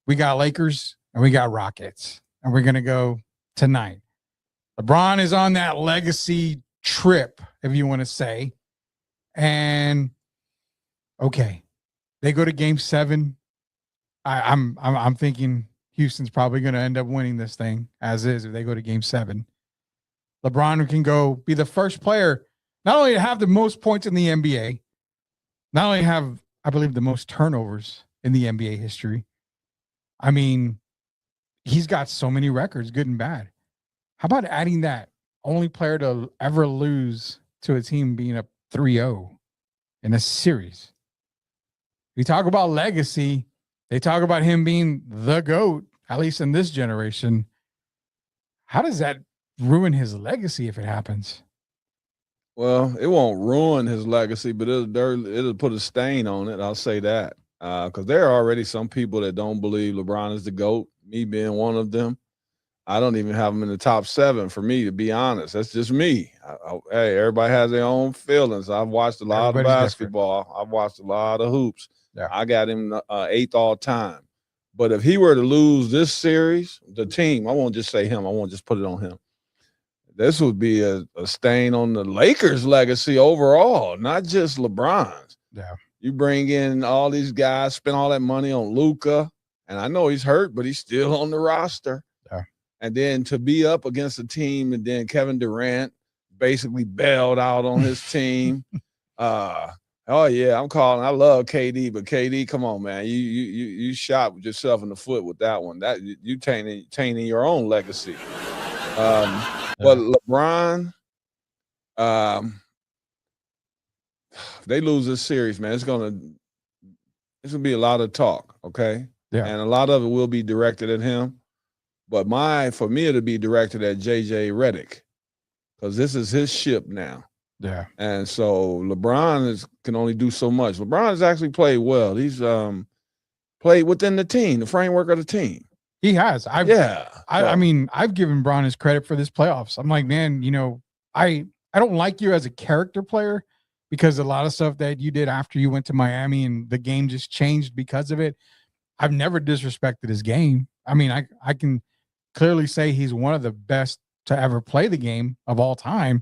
We got Lakers and we got Rockets, and we're going to go tonight. LeBron is on that legacy trip, if you want to say. And okay, they go to game 7. I'm thinking Houston's probably going to end up winning this thing as is if they go to game 7. LeBron can go be the first player not only to have the most points in the NBA, not only have, I believe, the most turnovers in the NBA history. I mean, he's got so many records, good and bad. How about adding that only player to ever lose to a team being up 3-0 in a series? We talk about legacy. They talk about him being the GOAT, at least in this generation. How does that ruin his legacy if it happens? Well, it won't ruin his legacy, but it'll put a stain on it. I'll say that. Because there are already some people that don't believe LeBron is the GOAT, me being one of them. I don't even have him in the top 7 for me, to be honest. That's just me. Hey, everybody has their own feelings. I've watched a lot of basketball. Different. I've watched a lot of hoops. Yeah. I got him 8th all time. But if he were to lose this series, the team, I won't just say him. I won't just put it on him. This would be a stain on the Lakers' legacy overall, not just LeBron's. Yeah. You bring in all these guys, spend all that money on Luka, and I know he's hurt, but he's still on the roster. Yeah. And then to be up against a team, and then Kevin Durant basically bailed out on his team. Oh yeah, I'm calling. I love KD, but KD, come on, man, you shot yourself in the foot with that one. That you tainting your own legacy. But LeBron, if they lose this series, man, it's gonna be a lot of talk, okay? Yeah. And a lot of it will be directed at him. But for me, it'll be directed at JJ Redick, because this is his ship now. Yeah. And so LeBron can only do so much. LeBron has actually played well. He's played within the team, the framework of the team. He has. I mean, I've given Bron his credit for this playoffs. I'm like, man, I don't like you as a character player, because a lot of stuff that you did after you went to Miami and the game just changed because of it. I've never disrespected his game. I mean, I can clearly say he's one of the best to ever play the game of all time.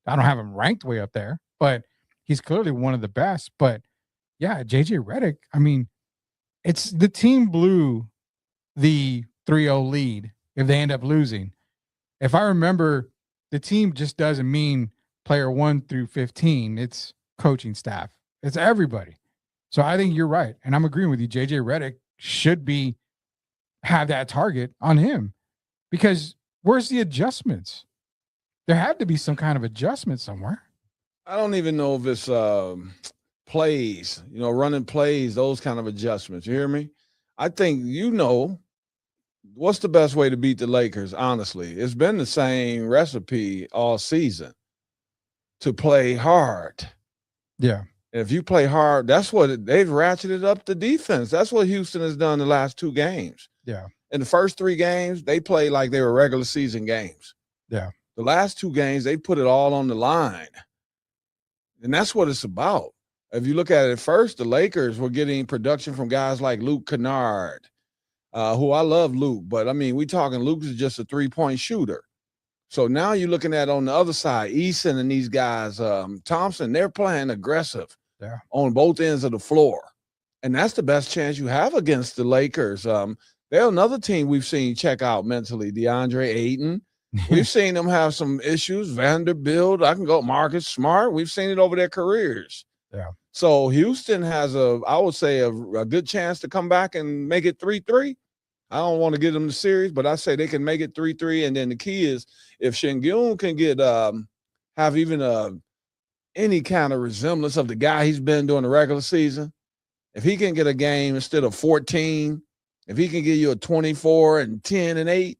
I don't have him ranked way up there, but he's clearly one of the best. But yeah, JJ Redick, I mean, it's the team blew the 3-0 lead if they end up losing. If I remember, the team just doesn't mean player 1 through 15. It's coaching staff. It's everybody. So I think you're right. And I'm agreeing with you. JJ Redick should be have that target on him, because where's the adjustments? There had to be some kind of adjustment somewhere. I don't even know if it's plays, running plays, those kind of adjustments. You hear me? I think what's the best way to beat the Lakers, honestly? It's been the same recipe all season, to play hard. Yeah. If you play hard, that's what they've ratcheted up the defense. That's what Houston has done the last 2 games. Yeah. In the first 3 games, they played like they were regular season games. Yeah. The last 2 games, they put it all on the line. And that's what it's about. If you look at it first, the Lakers were getting production from guys like Luke Kennard, who I love Luke, but I mean, we talking Luke is just a 3-point shooter. So now you're looking at on the other side, Eason and these guys, Thompson, they're playing aggressive on both ends of the floor. And that's the best chance you have against the Lakers. They're another team we've seen check out mentally, DeAndre Ayton. We've seen them have some issues. Vanderbilt, I can go Marcus Smart. We've seen it over their careers. Yeah. So Houston has I would say a good chance to come back and make it 3-3. I don't want to give them the series, but I say they can make it 3-3. And then the key is if Şengün can get have even any kind of resemblance of the guy he's been during the regular season, if he can get a game instead of 14, if he can give you a 24 and 10 and 8,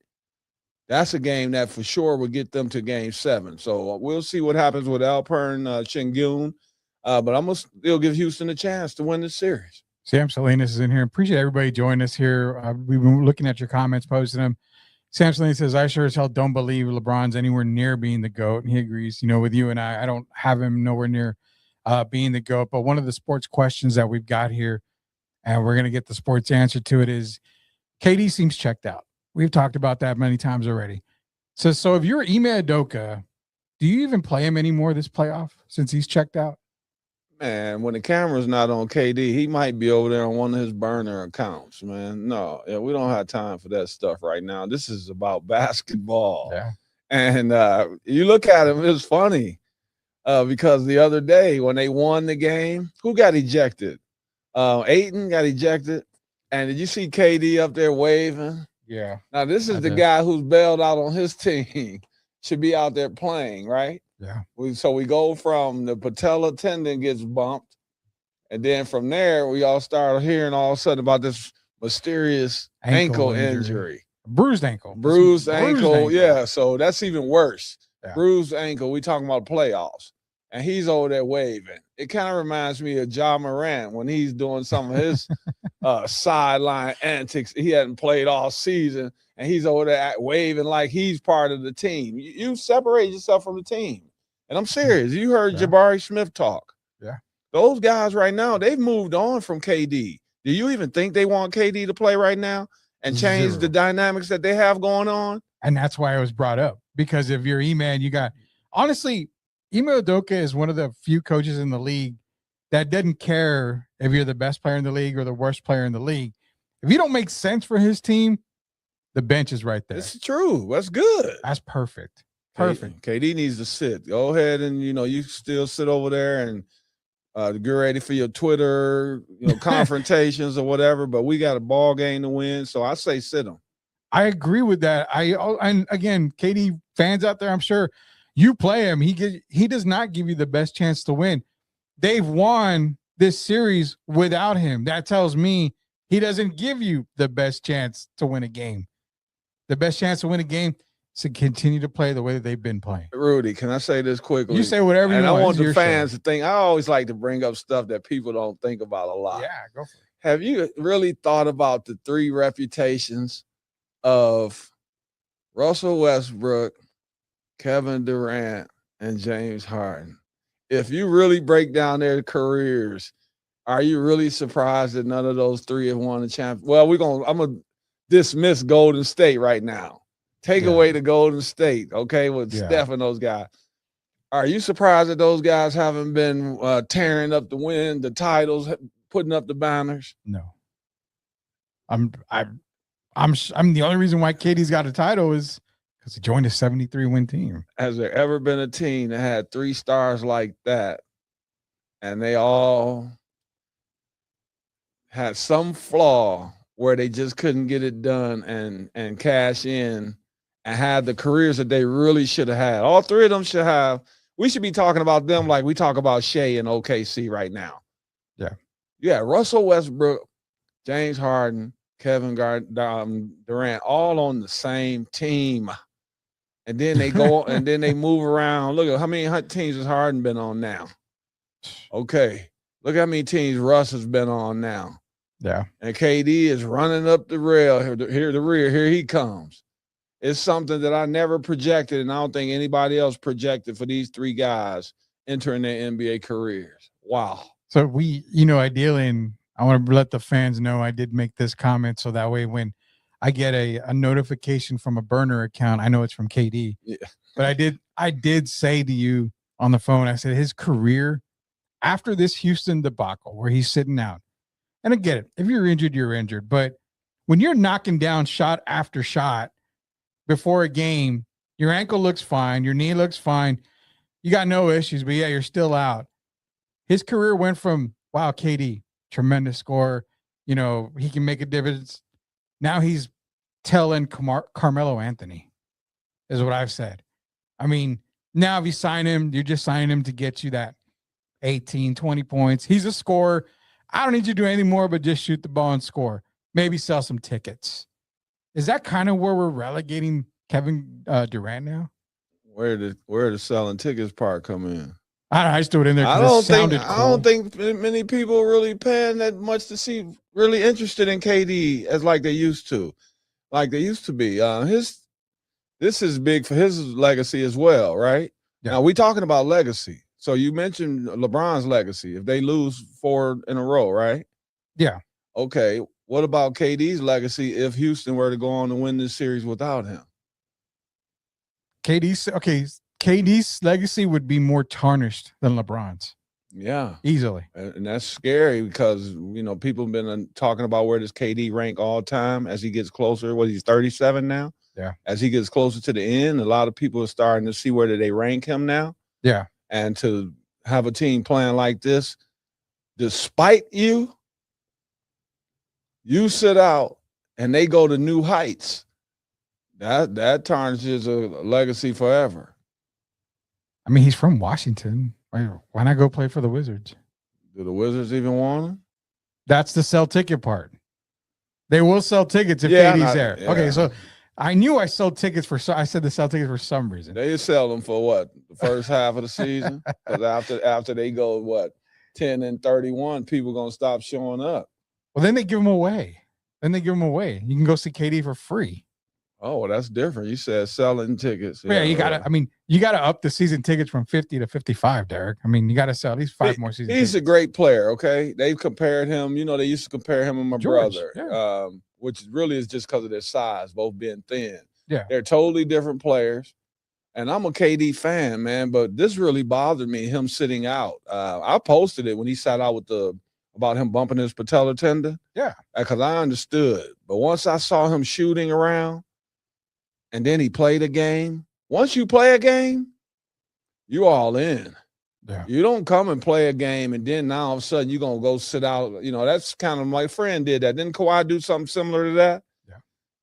that's a game that for sure will get them to game 7. So we'll see what happens with Alperen Şengün. But I'm going to still give Houston a chance to win this series. Sam Salinas is in here. Appreciate everybody joining us here. We've been looking at your comments, posting them. Sam Salinas says, I sure as hell don't believe LeBron's anywhere near being the GOAT. And he agrees, with you and I don't have him nowhere near being the GOAT. But one of the sports questions that we've got here, and we're going to get the sports answer to it, is KD seems checked out. We've talked about that many times already. So if you're Ime Udoka, do you even play him anymore this playoff since he's checked out? Man, when the camera's not on KD, he might be over there on one of his burner accounts, man. No, we don't have time for that stuff right now. This is about basketball. Yeah. And you look at him, it's funny because the other day when they won the game, who got ejected? Ayton got ejected. And did you see KD up there waving? Yeah. Now, this is the guy who's bailed out on his team, should be out there playing, right? Yeah. So we go from the patella tendon gets bumped, and then from there we all start hearing all of a sudden about this mysterious ankle injury. Bruised ankle. Bruised ankle. Yeah. So that's even worse. Yeah. Bruised ankle. We talking about playoffs, and he's over there waving. It kind of reminds me of Ja Morant when he's doing some of his sideline antics. He hadn't played all season, and he's over there waving like he's part of the team. You separate yourself from the team. And I'm serious. You heard Jabari Smith talk. Yeah. Those guys right now, they've moved on from KD. Do you even think they want KD to play right now and change the dynamics that they have going on? And that's why it was brought up. Because if you're E-Man, you got – honestly, Ime Udoka is one of the few coaches in the league that doesn't care if you're the best player in the league or the worst player in the league. If you don't make sense for his team, the bench is right there. It's true. That's good. That's perfect. Perfect. KD needs to sit. Go ahead and, you still sit over there and get ready for your Twitter, confrontations or whatever. But we got a ball game to win. So I say sit him. I agree with that. And again, KD fans out there, I'm sure you play him. He does not give you the best chance to win. They've won this series without him. That tells me he doesn't give you the best chance to win a game. The best chance to win a game to continue to play the way that they've been playing. Rudy, can I say this quickly? You say whatever you want. And I want the fans to think. I always like to bring up stuff that people don't think about a lot. Yeah, go for it. Have you really thought about the 3 reputations of Russell Westbrook, Kevin Durant, and James Harden? If you really break down their careers, are you really surprised that none of those 3 have won a champion? Well, I'm gonna dismiss Golden State right now. Take away the Golden State, okay, with Steph and those guys. Are you surprised that those guys haven't been tearing up the titles, putting up the banners? No. I'm the only reason why KD's got a title is because he joined a 73-win team. Has there ever been a team that had 3 stars like that, and they all had some flaw where they just couldn't get it done and cash in and have the careers that they really should have had. All three of them should have. We should be talking about them like we talk about Shea and OKC right now. Yeah. Yeah, Russell Westbrook, James Harden, Kevin Durant, all on the same team. And then they go and then they move around. Look at how many teams has Harden been on now. Okay. Look how many teams Russ has been on now. Yeah. And KD is running up the rail. Here the rear. Here he comes. It's something that I never projected, and I don't think anybody else projected for these three guys entering their NBA careers. Wow. So we, ideally, and I want to let the fans know I did make this comment so that way when I get a notification from a burner account, I know it's from KD. Yeah. But I did say to you on the phone, I said his career after this Houston debacle where he's sitting out, and I get it. If you're injured, you're injured. But when you're knocking down shot after shot before a game, your ankle looks fine, your knee looks fine, you got no issues, but yeah, you're still out. His career went from, wow, KD, tremendous scorer, he can make a difference. Now he's telling Carmelo Anthony, is what I've said. I mean, now if you sign him, you're just signing him to get you that 18, 20 points. He's a scorer. I don't need you to do anything more but just shoot the ball and score. Maybe sell some tickets. Is that kind of where we're relegating Kevin Durant now? Where the selling tickets part come in? I just threw it in there. I don't think many people really paying that much to see really interested in KD as like they used to be. This is big for his legacy as well, right? Yeah. Now we talking about legacy. So you mentioned LeBron's legacy. If they lose 4 in a row, right? Yeah. Okay. What about KD's legacy if Houston were to go on to win this series without him? KD's legacy would be more tarnished than LeBron's. Yeah. Easily. And that's scary because, people have been talking about where does KD rank all time as he gets closer. He's 37 now? Yeah. As he gets closer to the end, a lot of people are starting to see where do they rank him now. Yeah. And to have a team playing like this, despite you sit out and they go to new heights, that tarnishes a legacy forever. I mean, he's from Washington. Why not go play for the Wizards? Do the Wizards even want him? That's the sell ticket part. They will sell tickets if KD's there. Yeah. Okay, so I knew I sold tickets I said the sell tickets for some reason. They sell them for what? The first half of the season? Because after they go, 10-31, people going to stop showing up. Well, then they give them away. You can go see KD for free. Oh, well, that's different. You said selling tickets. Yeah, you gotta up the season tickets from 50 to 55, Derrick. I mean, you gotta sell at least 5 more seasons. He's a great player, okay? They've compared him, they used to compare him and my brother, which really is just because of their size, both being thin. Yeah. They're totally different players. And I'm a KD fan, man, but this really bothered me, him sitting out. I posted it when he sat out about him bumping his patellar tendon. Yeah. Because I understood. But once I saw him shooting around, and then he played a game. Once you play a game, you all in. Yeah. You don't come and play a game and then now all of a sudden you're going to go sit out. That's kind of my friend did that. Didn't Kawhi do something similar to that? Yeah.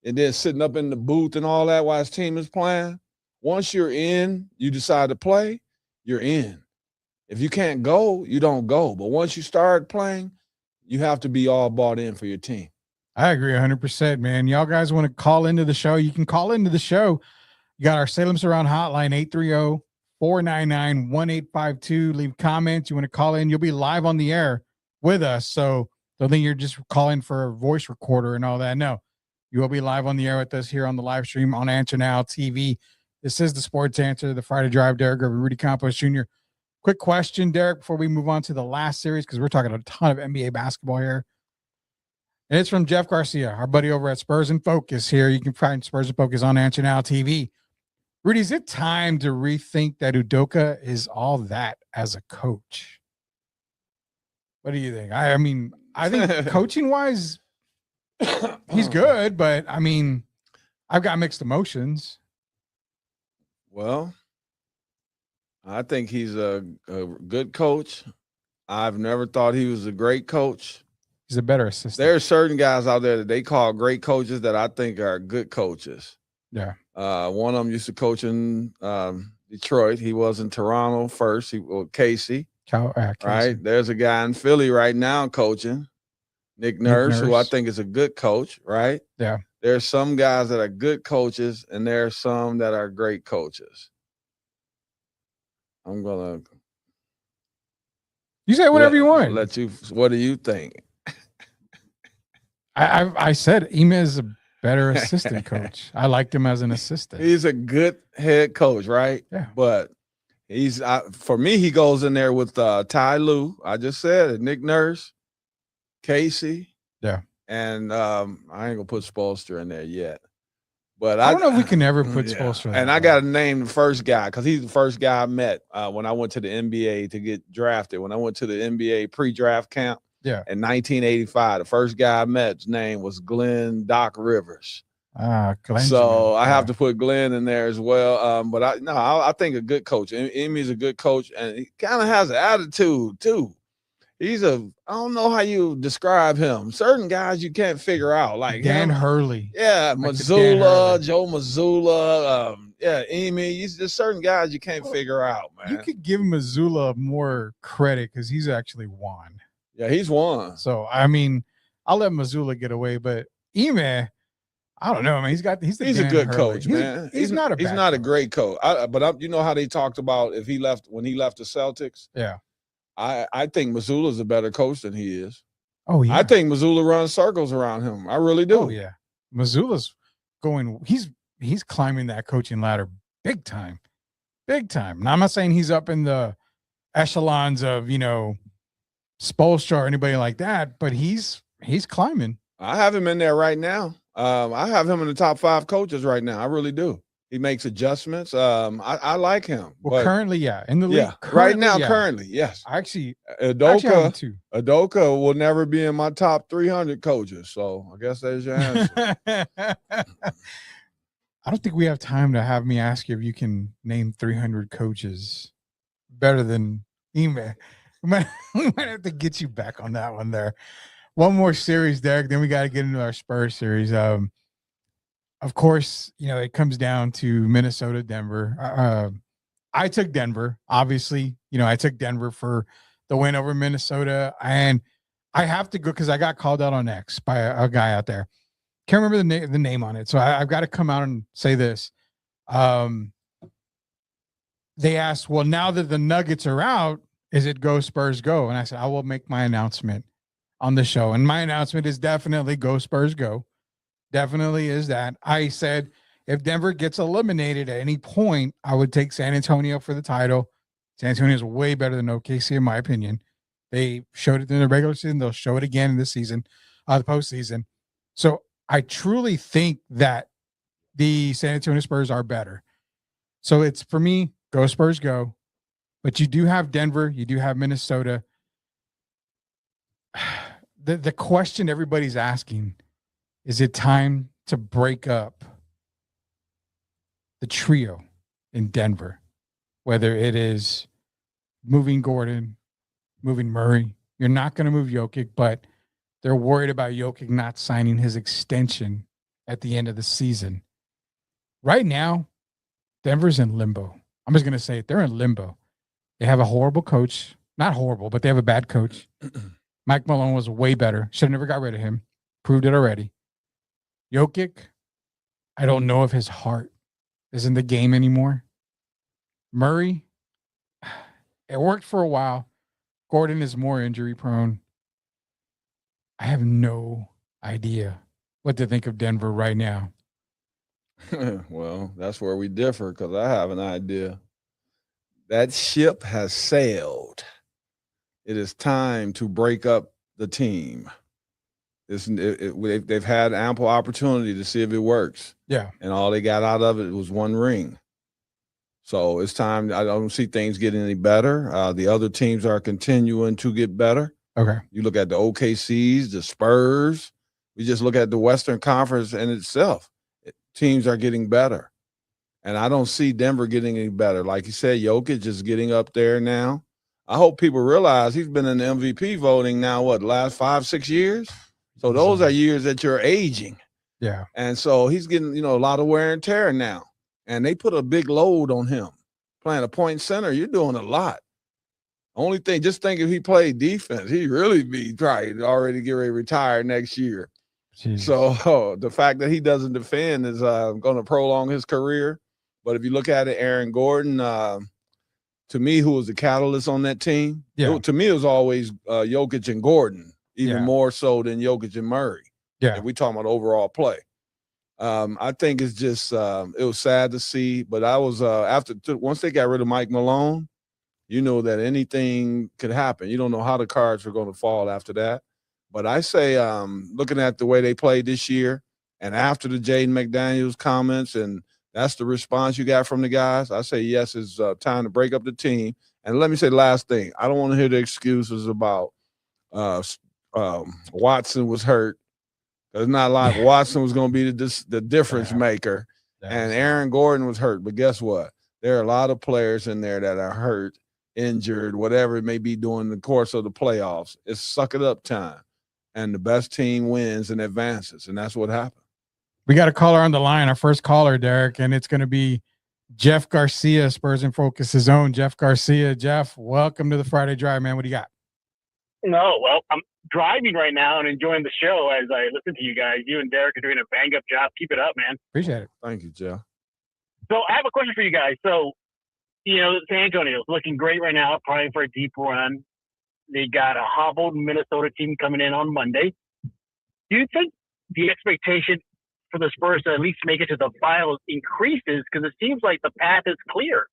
And then sitting up in the booth and all that while his team is playing. Once you're in, you decide to play, you're in. If you can't go, you don't go. But once you start playing, you have to be all bought in for your team. I agree 100%, man. Y'all guys want to call into the show? You can call into the show. You got our Salem Surround hotline, 830-499-1852. Leave comments. You want to call in, you'll be live on the air with us. So don't think you're just calling for a voice recorder and all that. No, you will be live on the air with us here on the live stream on Answer Now TV. This is the Sports Answer, the Friday Drive. Derrick Gervin, Rudy Campos Jr. Quick question, Derrick, before we move on to the last series, because we're talking a ton of NBA basketball here. And it's from Jeff Garcia, our buddy over at Spurs and Focus here. You can find Spurs and Focus on Answer Now TV. Rudy, is it time to rethink that Udoka is all that as a coach? What do you think? I mean, I think coaching-wise, he's good, but, I mean, I've got mixed emotions. Well, I think he's a good coach. I've never thought he was a great coach. He's a better assistant. There are certain guys out there that they call great coaches that I think are good coaches. Yeah. One of them used to coach in Detroit. He was in Toronto first. Casey. Casey. Right. There's a guy in Philly right now coaching, Nick Nurse, who I think is a good coach. Right. Yeah. There's some guys that are good coaches, and there are some that are great coaches. I'm gonna. You say whatever you want. Let you. What do you think? I said Ime is a better assistant coach. I liked him as an assistant. He's a good head coach, right? Yeah. But he's for me, he goes in there with Ty Lue. I just said it, Nick Nurse, Casey. Yeah. And I ain't gonna put Spoelstra in there yet. But I don't know if we can ever put Spoelstra. And I got to name the first guy because he's the first guy I met when I went to the NBA to get drafted. When I went to the NBA pre-draft camp. Yeah. In 1985, the first guy I met's name was Glenn Doc Rivers. Glenn. So I have to put Glenn in there as well. But I think a good coach. Emmy's a good coach, and he kind of has an attitude too. I don't know how you describe him. Certain guys you can't figure out, like Dan him. Hurley. Yeah, like Mazzulla, Joe Mazzulla. Emy. He's just certain guys you can't figure out, man. You could give Mazzulla more credit because he's actually won. Yeah, he's won. So I mean, I'll let Mazzulla get away, but Ime, I don't know. I mean, he's a good coach, man. He's not a great coach. But you know how they talked about when he left the Celtics. Yeah, I think Mazzulla's a better coach than he is. Oh yeah, I think Mazzulla runs circles around him. I really do. Oh yeah, Mazzulla's going. He's climbing that coaching ladder big time, big time. Now I'm not saying he's up in the echelons of Spoelstra or anybody like that, but he's climbing. I have him in there right now. I have him in the top 5 coaches right now. I really do. He makes adjustments. I like him. Well, currently, yeah, in the league, right now, currently, yes. Actually, Udoka will never be in my top 300 coaches. So I guess there's your answer. I don't think we have time to have me ask you if you can name 300 coaches better than Ime. We might have to get you back on that one there. One more series, Derrick, then we got to get into our Spurs series. Of course, it comes down to Minnesota, Denver. I took Denver, obviously. I took Denver for the win over Minnesota. And I have to go because I got called out on X by a guy out there. Can't remember the name on it. So I've got to come out and say this. They asked, well, now that the Nuggets are out, is it go Spurs go? And I said, I will make my announcement on the show. And my announcement is definitely go Spurs go. Definitely is that. I said, if Denver gets eliminated at any point, I would take San Antonio for the title. San Antonio is way better than OKC, in my opinion. They showed it in the regular season. They'll show it again in this season, the postseason. So I truly think that the San Antonio Spurs are better. So it's, for me, go Spurs go. But you do have Denver. You do have Minnesota. The question everybody's asking, is it time to break up the trio in Denver? Whether it is moving Gordon, moving Murray. You're not going to move Jokic, but they're worried about Jokic not signing his extension at the end of the season. Right now, Denver's in limbo. I'm just going to say it. They're in limbo. They have a horrible coach. Not horrible, but they have a bad coach. Mike Malone was way better. Should have never got rid of him. Proved it already. Jokic, I don't know if his heart is in the game anymore. Murray, it worked for a while. Gordon is more injury prone. I have no idea what to think of Denver right now. Well, that's where we differ because I have an idea. That ship has sailed. It is time to break up the team. They've had ample opportunity to see if it works. Yeah. And all they got out of it was one ring. So it's time. I don't see things getting any better. The other teams are continuing to get better. Okay. You look at the OKCs, the Spurs. We just look at the Western Conference in itself. Teams are getting better. And I don't see Denver getting any better. Like you said, Jokic is getting up there now. I hope people realize he's been in the MVP voting now, the last 5-6 years? So those are years that you're aging. Yeah. And so he's getting, a lot of wear and tear now. And they put a big load on him. Playing a point center, you're doing a lot. Only thing, just think if he played defense, he'd really be trying already get ready to retire next year. Jesus. So the fact that he doesn't defend is going to prolong his career. But if you look at it, Aaron Gordon, to me, who was the catalyst on that team, to me, it was always Jokic and Gordon, even more so than Jokic and Murray. Yeah. If we talking about overall play. I think it's just it was sad to see, but I was once they got rid of Mike Malone, you know that anything could happen. You don't know how the cards are going to fall after that. But I say, looking at the way they played this year, and after the Jaden McDaniels comments, and that's the response you got from the guys, I say yes, it's time to break up the team. And let me say the last thing: I don't want to hear the excuses about Watson was hurt. It's not like Watson was going to be the difference maker, and Aaron Gordon was hurt. But guess what? There are a lot of players in there that are hurt, injured, whatever it may be during the course of the playoffs. It's suck it up time, and the best team wins and advances, and that's what happened. We got a caller on the line, our first caller, Derrick, and it's going to be Jeff Garcia, Spurs in Focus's own Jeff Garcia. Jeff, welcome to the Friday Drive, man. What do you got? No, well, I'm driving right now and enjoying the show as I listen to you guys. You and Derrick are doing a bang-up job. Keep it up, man. Appreciate it. Thank you, Jeff. So I have a question for you guys. So, San Antonio's looking great right now, probably for a deep run. They got a hobbled Minnesota team coming in on Monday. Do you think the expectation for the Spurs to at least make it to the finals increases? Because it seems like the path is clear.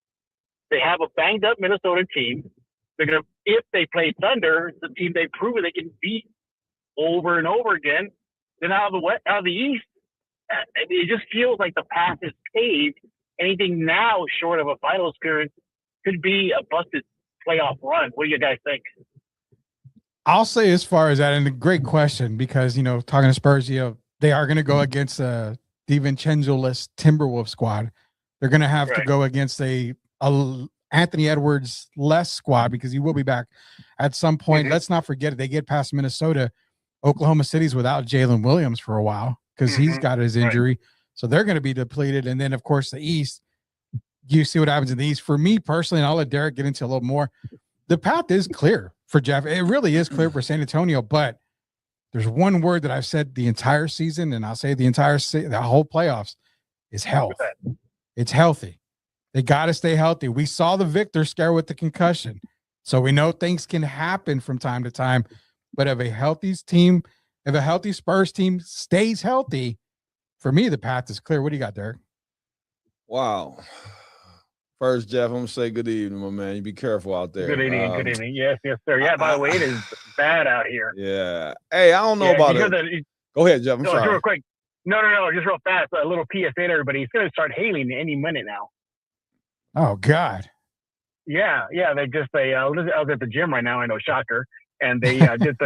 They have a banged-up Minnesota team. They're gonna, if they play Thunder, the team they've proven they can beat over and over again. Then out of the East, it just feels like the path is paved. Anything now short of a finals appearance could be a busted playoff run. What do you guys think? I'll say as far as that, and a great question, because talking to Spurs, they are going to go against a DiVincenzo-less Timberwolves squad. They're going to have to go against a Anthony Edwards less squad, because he will be back at some point. Let's not forget it. They get past Minnesota. Oklahoma City's without Jalen Williams for a while because he's got his injury. So they're going to be depleted. And then, of course, the East, you see what happens in the East. For me personally, and I'll let Derrick get into a little more, the path is clear for Jeff. It really is clear for San Antonio, but there's one word that I've said the entire season, and I'll say the whole playoffs, is health. It's healthy. They got to stay healthy. We saw the Victor scare with the concussion. So we know things can happen from time to time. But if a healthy Spurs team stays healthy, for me, the path is clear. What do you got, Derrick? Wow. First, Jeff, I'm going to say good evening, my man. You be careful out there. Good evening. Good evening. Yes, sir. Yeah, by the way, it is bad out here. Yeah. Hey, I don't know about it. Go ahead, Jeff. I'm sorry. Real quick. No. Just real fast. A little PSA to everybody. It's going to start hailing any minute now. Oh, God. Yeah. I was at the gym right now. I know, shocker. And they just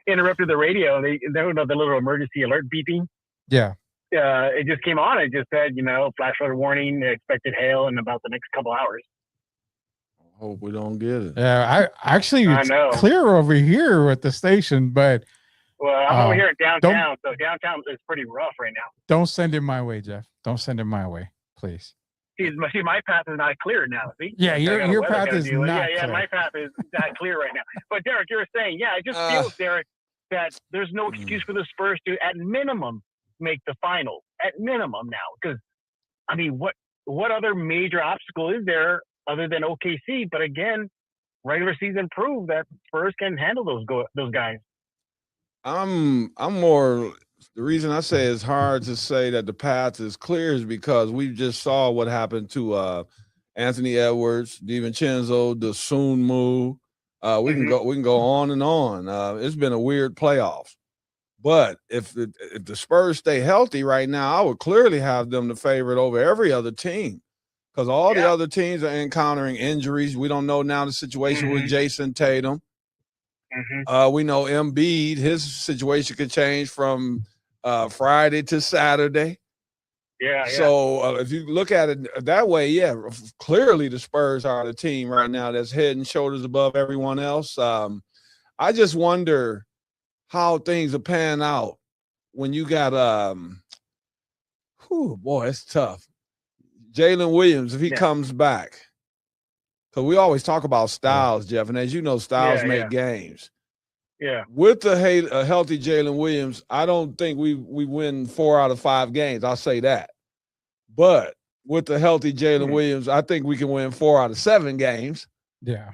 interrupted the radio. They know the little emergency alert beeping. Yeah. It just came on. It just said, flash flood warning, expected hail in about the next couple hours. Hope we don't get it. Yeah, I know. Clear over here at the station, but well, I'm over here in downtown, so downtown is pretty rough right now. Don't send it my way, Jeff. Don't send it my way, please. See, my path is not clear now. See? Yeah, your path is not clear. My path is not clear right now. But Derrick, you were saying, it just feels, Derrick, that there's no excuse for the Spurs to, at minimum, make the finals. At minimum now, because I mean, what other major obstacle is there other than OKC? But again, regular season proved that Spurs can handle those guys. I'm more. The reason I say it's hard to say that the path is clear is because we just saw what happened to Anthony Edwards, DiVincenzo, the Soon move. We can go on and on. It's been a weird playoffs. But if the Spurs stay healthy right now, I would clearly have them the favorite over every other team, because all the other teams are encountering injuries. We don't know now the situation with Jason Tatum. We know Embiid, his situation could change from Friday to Saturday. Yeah. So if you look at it that way, yeah, clearly the Spurs are the team right now that's head and shoulders above everyone else. I just wonder how things are pan out when you got boy, it's tough. Jalen Williams, if he comes back. Because we always talk about styles, Jeff, and as you know, styles make games. Yeah. With a healthy Jalen Williams, I don't think we win 4 out of 5 games. I'll say that. But with the healthy Jalen Williams, I think we can win 4 out of 7 games. Yeah.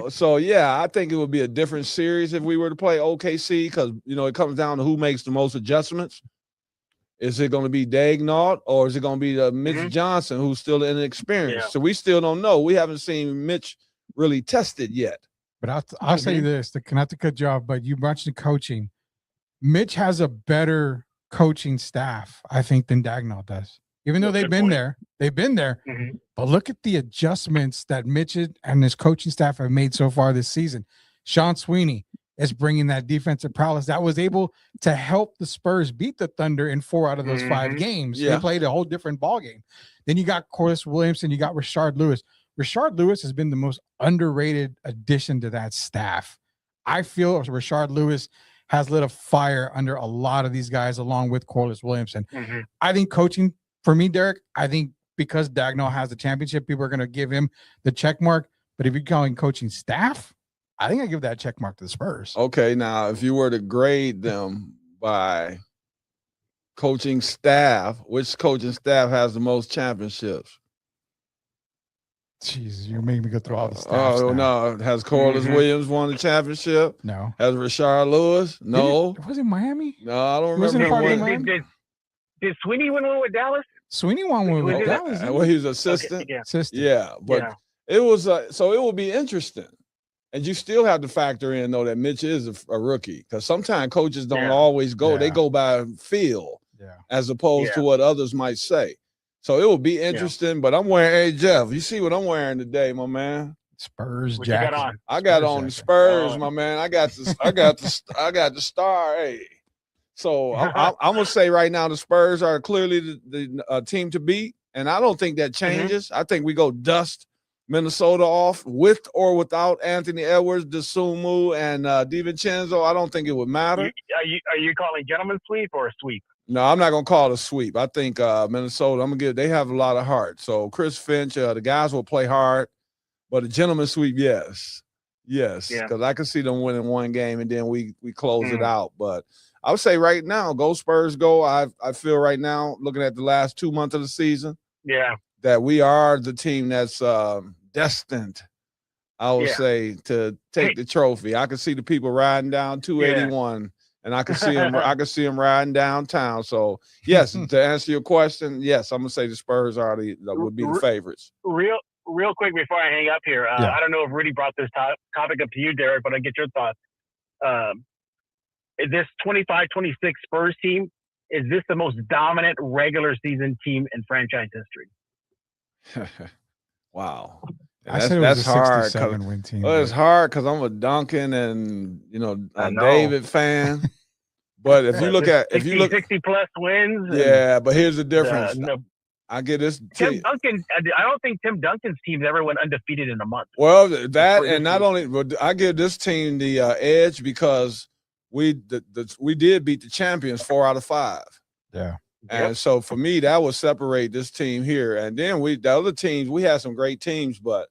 So yeah, I think it would be a different series if we were to play OKC because, it comes down to who makes the most adjustments. Is it going to be Daignault or is it going to be Mitch Johnson, who's still inexperienced? Yeah. So we still don't know. We haven't seen Mitch really tested yet. But I'll say this, not to cut you off, but you mentioned coaching. Mitch has a better coaching staff, I think, than Daignault does. Even though they've been there. But look at the adjustments that Mitch and his coaching staff have made so far this season. Sean Sweeney is bringing that defensive prowess that was able to help the Spurs beat the Thunder in 4 out of those 5 games. Yeah. They played a whole different ball game. Then you got Corliss Williamson, you got Rashard Lewis. Rashard Lewis has been the most underrated addition to that staff. I feel Rashard Lewis has lit a fire under a lot of these guys along with Corliss Williamson. I think coaching, for me, Derrick, I think because Daignault has the championship, people are going to give him the check mark. But if you're calling coaching staff, I think I give that check mark to the Spurs. Okay, now if you were to grade them by coaching staff, which coaching staff has the most championships? Jesus, you made me go through all the stuff. Oh, no. Has Corliss Williams won the championship? No. Has Rashard Lewis? No. Was it Miami? No, I don't Wasn't remember it him part of winning. Did Sweeney win one with Dallas? Sweeney won one with Dallas. Well, he was assistant. Okay, Assistant. Yeah, but it was so it will be interesting. And you still have to factor in, though, that Mitch is a rookie because sometimes coaches don't always go. Yeah. They go by feel as opposed to what others might say. So it will be interesting, but I'm wearing, hey, Jeff, you see what I'm wearing today, my man? Spurs What you jacket. got on? I got Spurs on the jacket. Spurs, my man. I got the star. Hey, so I'm gonna say right now the Spurs are clearly the team to beat, and I don't think that changes. I think we go dust Minnesota off with or without Anthony Edwards, DeSumo, and DiVincenzo. I don't think it would matter. Are you calling gentleman sweep or a sweep? No, I'm not gonna call it a sweep. I think Minnesota. They have a lot of heart. So Chris Finch, the guys will play hard, but a gentleman sweep, yes, because I can see them winning one game and then we close it out. But I would say right now, go Spurs, go. I feel right now, looking at the last 2 months of the season, that we are the team that's destined. I would say to take the trophy. I can see the people riding down 281. And I can see him. I can see him riding downtown. So yes, to answer your question, yes, I'm gonna say the Spurs would be the favorites. Real quick before I hang up here, I don't know if Rudy brought this topic up to you, Derrick, but I get your thoughts. This 25-26 Spurs team, is this the most dominant regular season team in franchise history? Wow. I said it was a 67-win team. Well, it's hard because I'm a Duncan and a David fan. But if you look at 60 plus wins. But here's the difference. I get this. Tim Duncan. I don't think Tim Duncan's team ever went undefeated in a month. Well, that and not only, but I give this team the edge because we did beat the champions 4 out of 5. Yeah. And so for me, that would separate this team here. And then the other teams, we had some great teams, but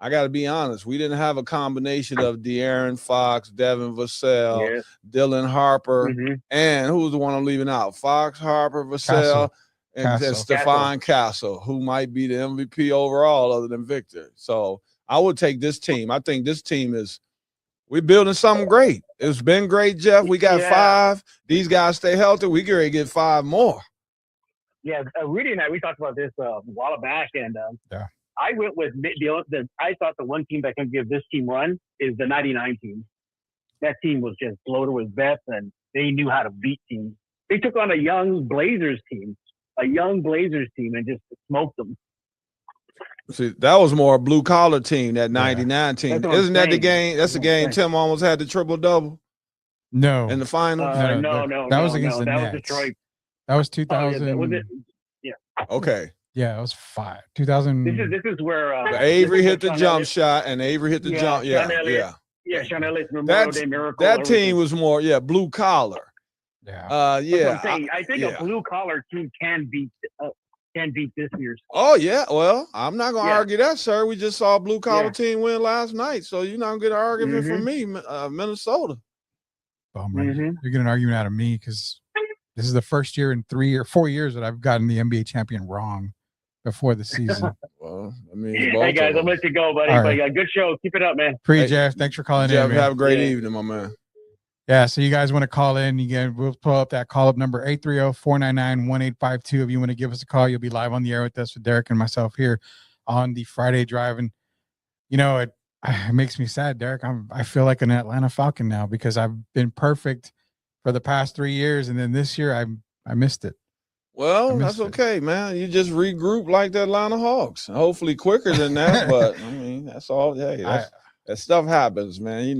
I got to be honest, we didn't have a combination of De'Aaron Fox, Devin Vassell, Dylan Harper, and who was the one I'm leaving out? Fox, Harper, Vassell, and Stephon Castle, who might be the MVP overall other than Victor. So I would take this team. I think this team we're building something great. It's been great, Jeff. We got 5. These guys stay healthy. We can ready to get 5 more. Yeah, Rudy and we talked about this a while back, and I went with I thought the one team that can give this team run is the 99 team. That team was just loaded with vets, and they knew how to beat teams. They took on a young Blazers team, and just smoked them. See, that was more a blue-collar team, that 99 team. Isn't that the game? That's the game Tim almost had the triple-double? No. In the final? No. That was against the Nets. Was Detroit. That was 2000. Was it? Yeah. Okay. Yeah, it was 5. 2000. This is where Avery hit the Sean jump Elliott- shot, and Avery hit the jump. Sean Yeah, Elliott. yeah. Yeah, Sean Elliott's Memorial Day Miracle. That everything. team was more, blue collar. Yeah. That's what Yeah. I'm saying. I think a blue collar team can beat this year's. Oh, yeah. Well, I'm not going to Yeah. argue that, sir. We just saw a blue collar Yeah. team win last night, so you're not going to get an argument from me, Minnesota. Bummer. You're getting an argument out of me because this is the first year in 3 or 4 years that I've gotten the NBA champion wrong before the season. Well, I mean, Hey guys, I'll let you go, buddy. All right. But good show. Keep it up, man. Jeff. Thanks for calling Jeff, in, man. have a great Yeah. evening, my man. Yeah, so you guys want to call in, we'll pull up that call-up number, 830-499-1852. If you want to give us a call, you'll be live on the air with us, with Derrick and myself here on the Friday Drive. And, it makes me sad, Derrick. I feel like an Atlanta Falcon now because I've been perfect for the past 3 years, and then this year I missed it. Well, that's okay, man. You just regroup like the Atlanta Hawks. Hopefully quicker than that, but, I mean, that's all. Hey, that stuff happens, man. Hey,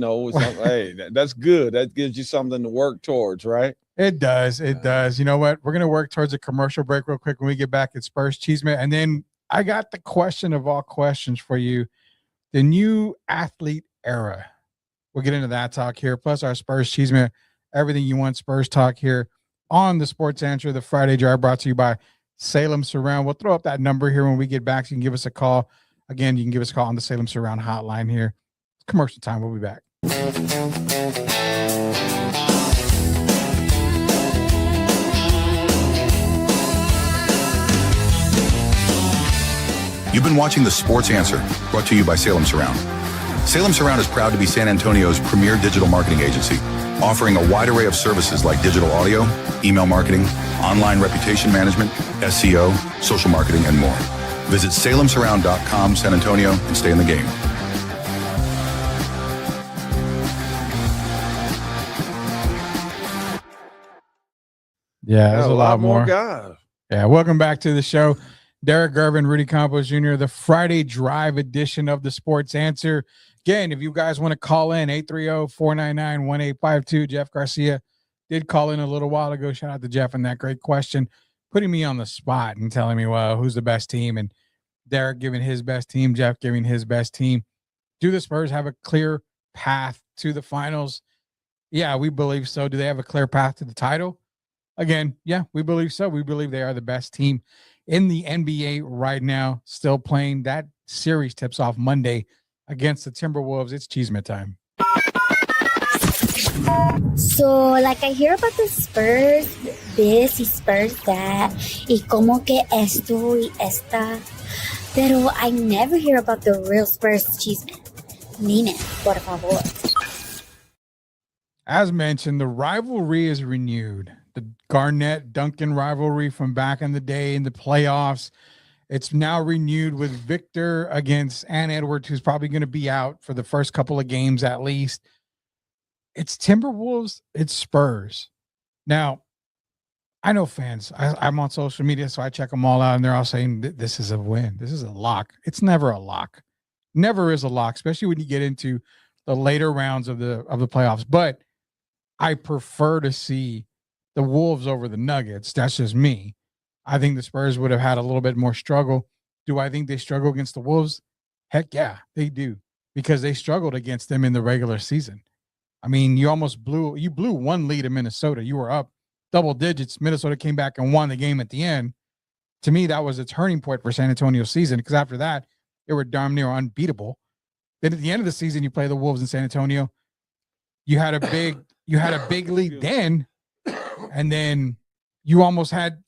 that's good. That gives you something to work towards, right? It does. It does. You know what? We're going to work towards a commercial break real quick. When we get back, it's Spurs Cheeseman. And then I got the question of all questions for you. The new athlete era. We'll get into that talk here. Plus our Spurs Cheeseman. Everything you want Spurs talk here on the Sports Answer, the Friday Drive, brought to you by Salem Surround. We'll throw up that number here when we get back. So you can give us a call. Again, you can give us a call on the Salem Surround hotline here. Commercial time. We'll be back. You've been watching The Sports Answer, brought to you by Salem Surround. Salem Surround is proud to be San Antonio's premier digital marketing agency, offering a wide array of services like digital audio, email marketing, online reputation management, SEO, social marketing, and more. Visit salemsurround.com, San Antonio, and stay in the game. Yeah, there's a lot more guys. Yeah, welcome back to the show. Derrick Gervin, Rudy Campos Jr., the Friday Drive edition of the Sports Answer. Again, if you guys want to call in, 830-499-1852. Jeff Garcia did call in a little while ago. Shout out to Jeff on that great question, putting me on the spot and telling me, well, who's the best team? And Derrick giving his best team, Jeff giving his best team. Do the Spurs have a clear path to the finals? Yeah, we believe so. Do they have a clear path to the title? Again, yeah, we believe so. We believe they are the best team in the NBA right now, still playing. That series tips off Monday against the Timberwolves. It's Cheeseman time. So, like, I hear about the Spurs, this y Spurs that, y como que esto y esta, pero I never hear about the real Spurs, Cheeseman. Nina, por favor. As mentioned, the rivalry is renewed. The Garnett-Duncan rivalry from back in the day in the playoffs. It's now renewed with Victor against Ant Edwards, who's probably going to be out for the first couple of games at least. It's Timberwolves, it's Spurs. Now, I know fans. I'm on social media, so I check them all out, and they're all saying this is a win. This is a lock. It's never a lock. Never is a lock, especially when you get into the later rounds of the playoffs. But I prefer to see the Wolves over the Nuggets. That's just me. I think the Spurs would have had a little bit more struggle. Do I think they struggle against the Wolves? Heck yeah, they do, because they struggled against them in the regular season. I mean, you blew one lead in Minnesota. You were up double digits. Minnesota came back and won the game at the end. To me, that was a turning point for San Antonio's season, because after that, they were darn near unbeatable. Then at the end of the season, you play the Wolves in San Antonio. You had a big lead then, and then you almost had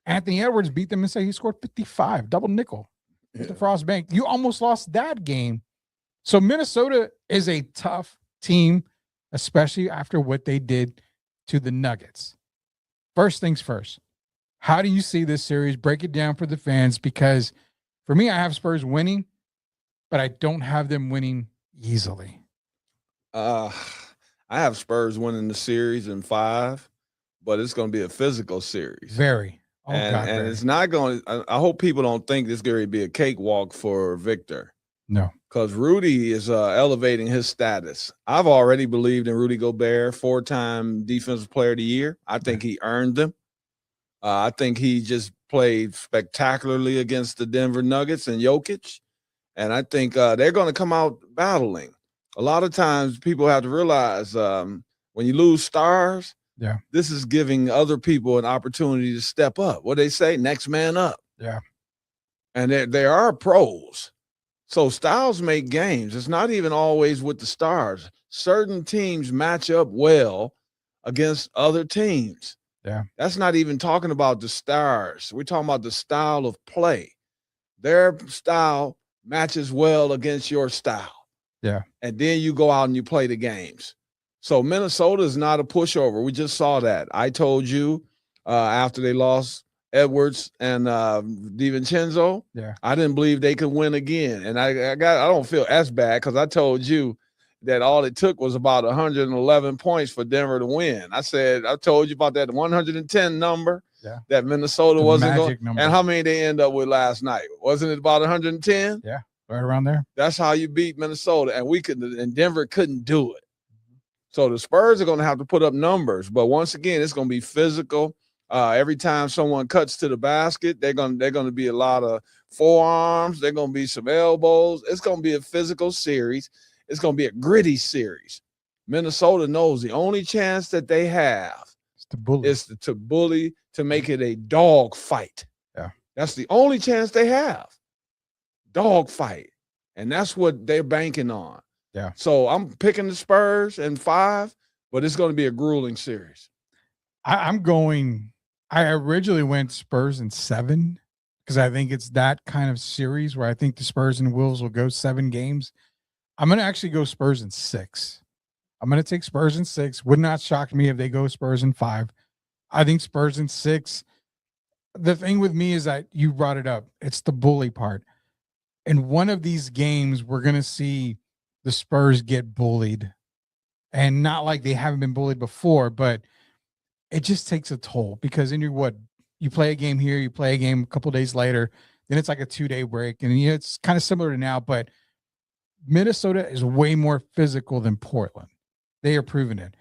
Anthony Edwards beat them and say he scored 55, double nickel with the Frost Bank. You almost lost that game. So Minnesota is a tough team, especially after what they did to the Nuggets. First things first, how do you see this series? Break it down for the fans, because for me, I have Spurs winning, but I don't have them winning easily. I have Spurs winning the series in 5, but it's going to be a physical series. Very. Oh, and God, and very. it's not going to – I hope people don't think this is going to be a cakewalk for Victor. No. Because Rudy is elevating his status. I've already believed in Rudy Gobert, 4-time Defensive Player of the Year. I think he earned them. I think he just played spectacularly against the Denver Nuggets and Jokic. And I think they're going to come out battling. A lot of times people have to realize when you lose stars, this is giving other people an opportunity to step up. What they say, next man up. Yeah. And they are pros. So styles make games. It's not even always with the stars. Certain teams match up well against other teams. Yeah. That's not even talking about the stars. We're talking about the style of play. Their style matches well against your style. Yeah. And then you go out and you play the games. So Minnesota is not a pushover. We just saw that. I told you after they lost Edwards and DiVincenzo, I didn't believe they could win again. And I don't feel as bad because I told you that all it took was about 111 points for Denver to win. I told you about that 110 number that Minnesota wasn't going. And how many they end up with last night? Wasn't it about 110? Yeah, right around there. That's how you beat Minnesota. And Denver couldn't do it. So the Spurs are going to have to put up numbers. But once again, it's going to be physical. Every time someone cuts to the basket, they're going to be a lot of forearms. They're going to be some elbows. It's going to be a physical series. It's going to be a gritty series. Minnesota knows the only chance that they have is to bully, to make it a dog fight. Yeah. That's the only chance they have. Dog fight. And that's what they're banking on. Yeah. So I'm picking the Spurs in 5, but it's going to be a grueling series. I originally went Spurs in 7 because I think it's that kind of series where I think the Spurs and Wolves will go 7 games. I'm going to actually go Spurs in 6. I'm going to take Spurs in 6. Would not shock me if they go Spurs in 5. I think Spurs in 6. The thing with me is that you brought it up. It's the bully part. In one of these games, we're going to see the Spurs get bullied. And not like they haven't been bullied before, but it just takes a toll because you play a game here, you play a game a couple days later, then it's like a 2-day break. And it's kind of similar to now, but Minnesota is way more physical than Portland. They are proving it.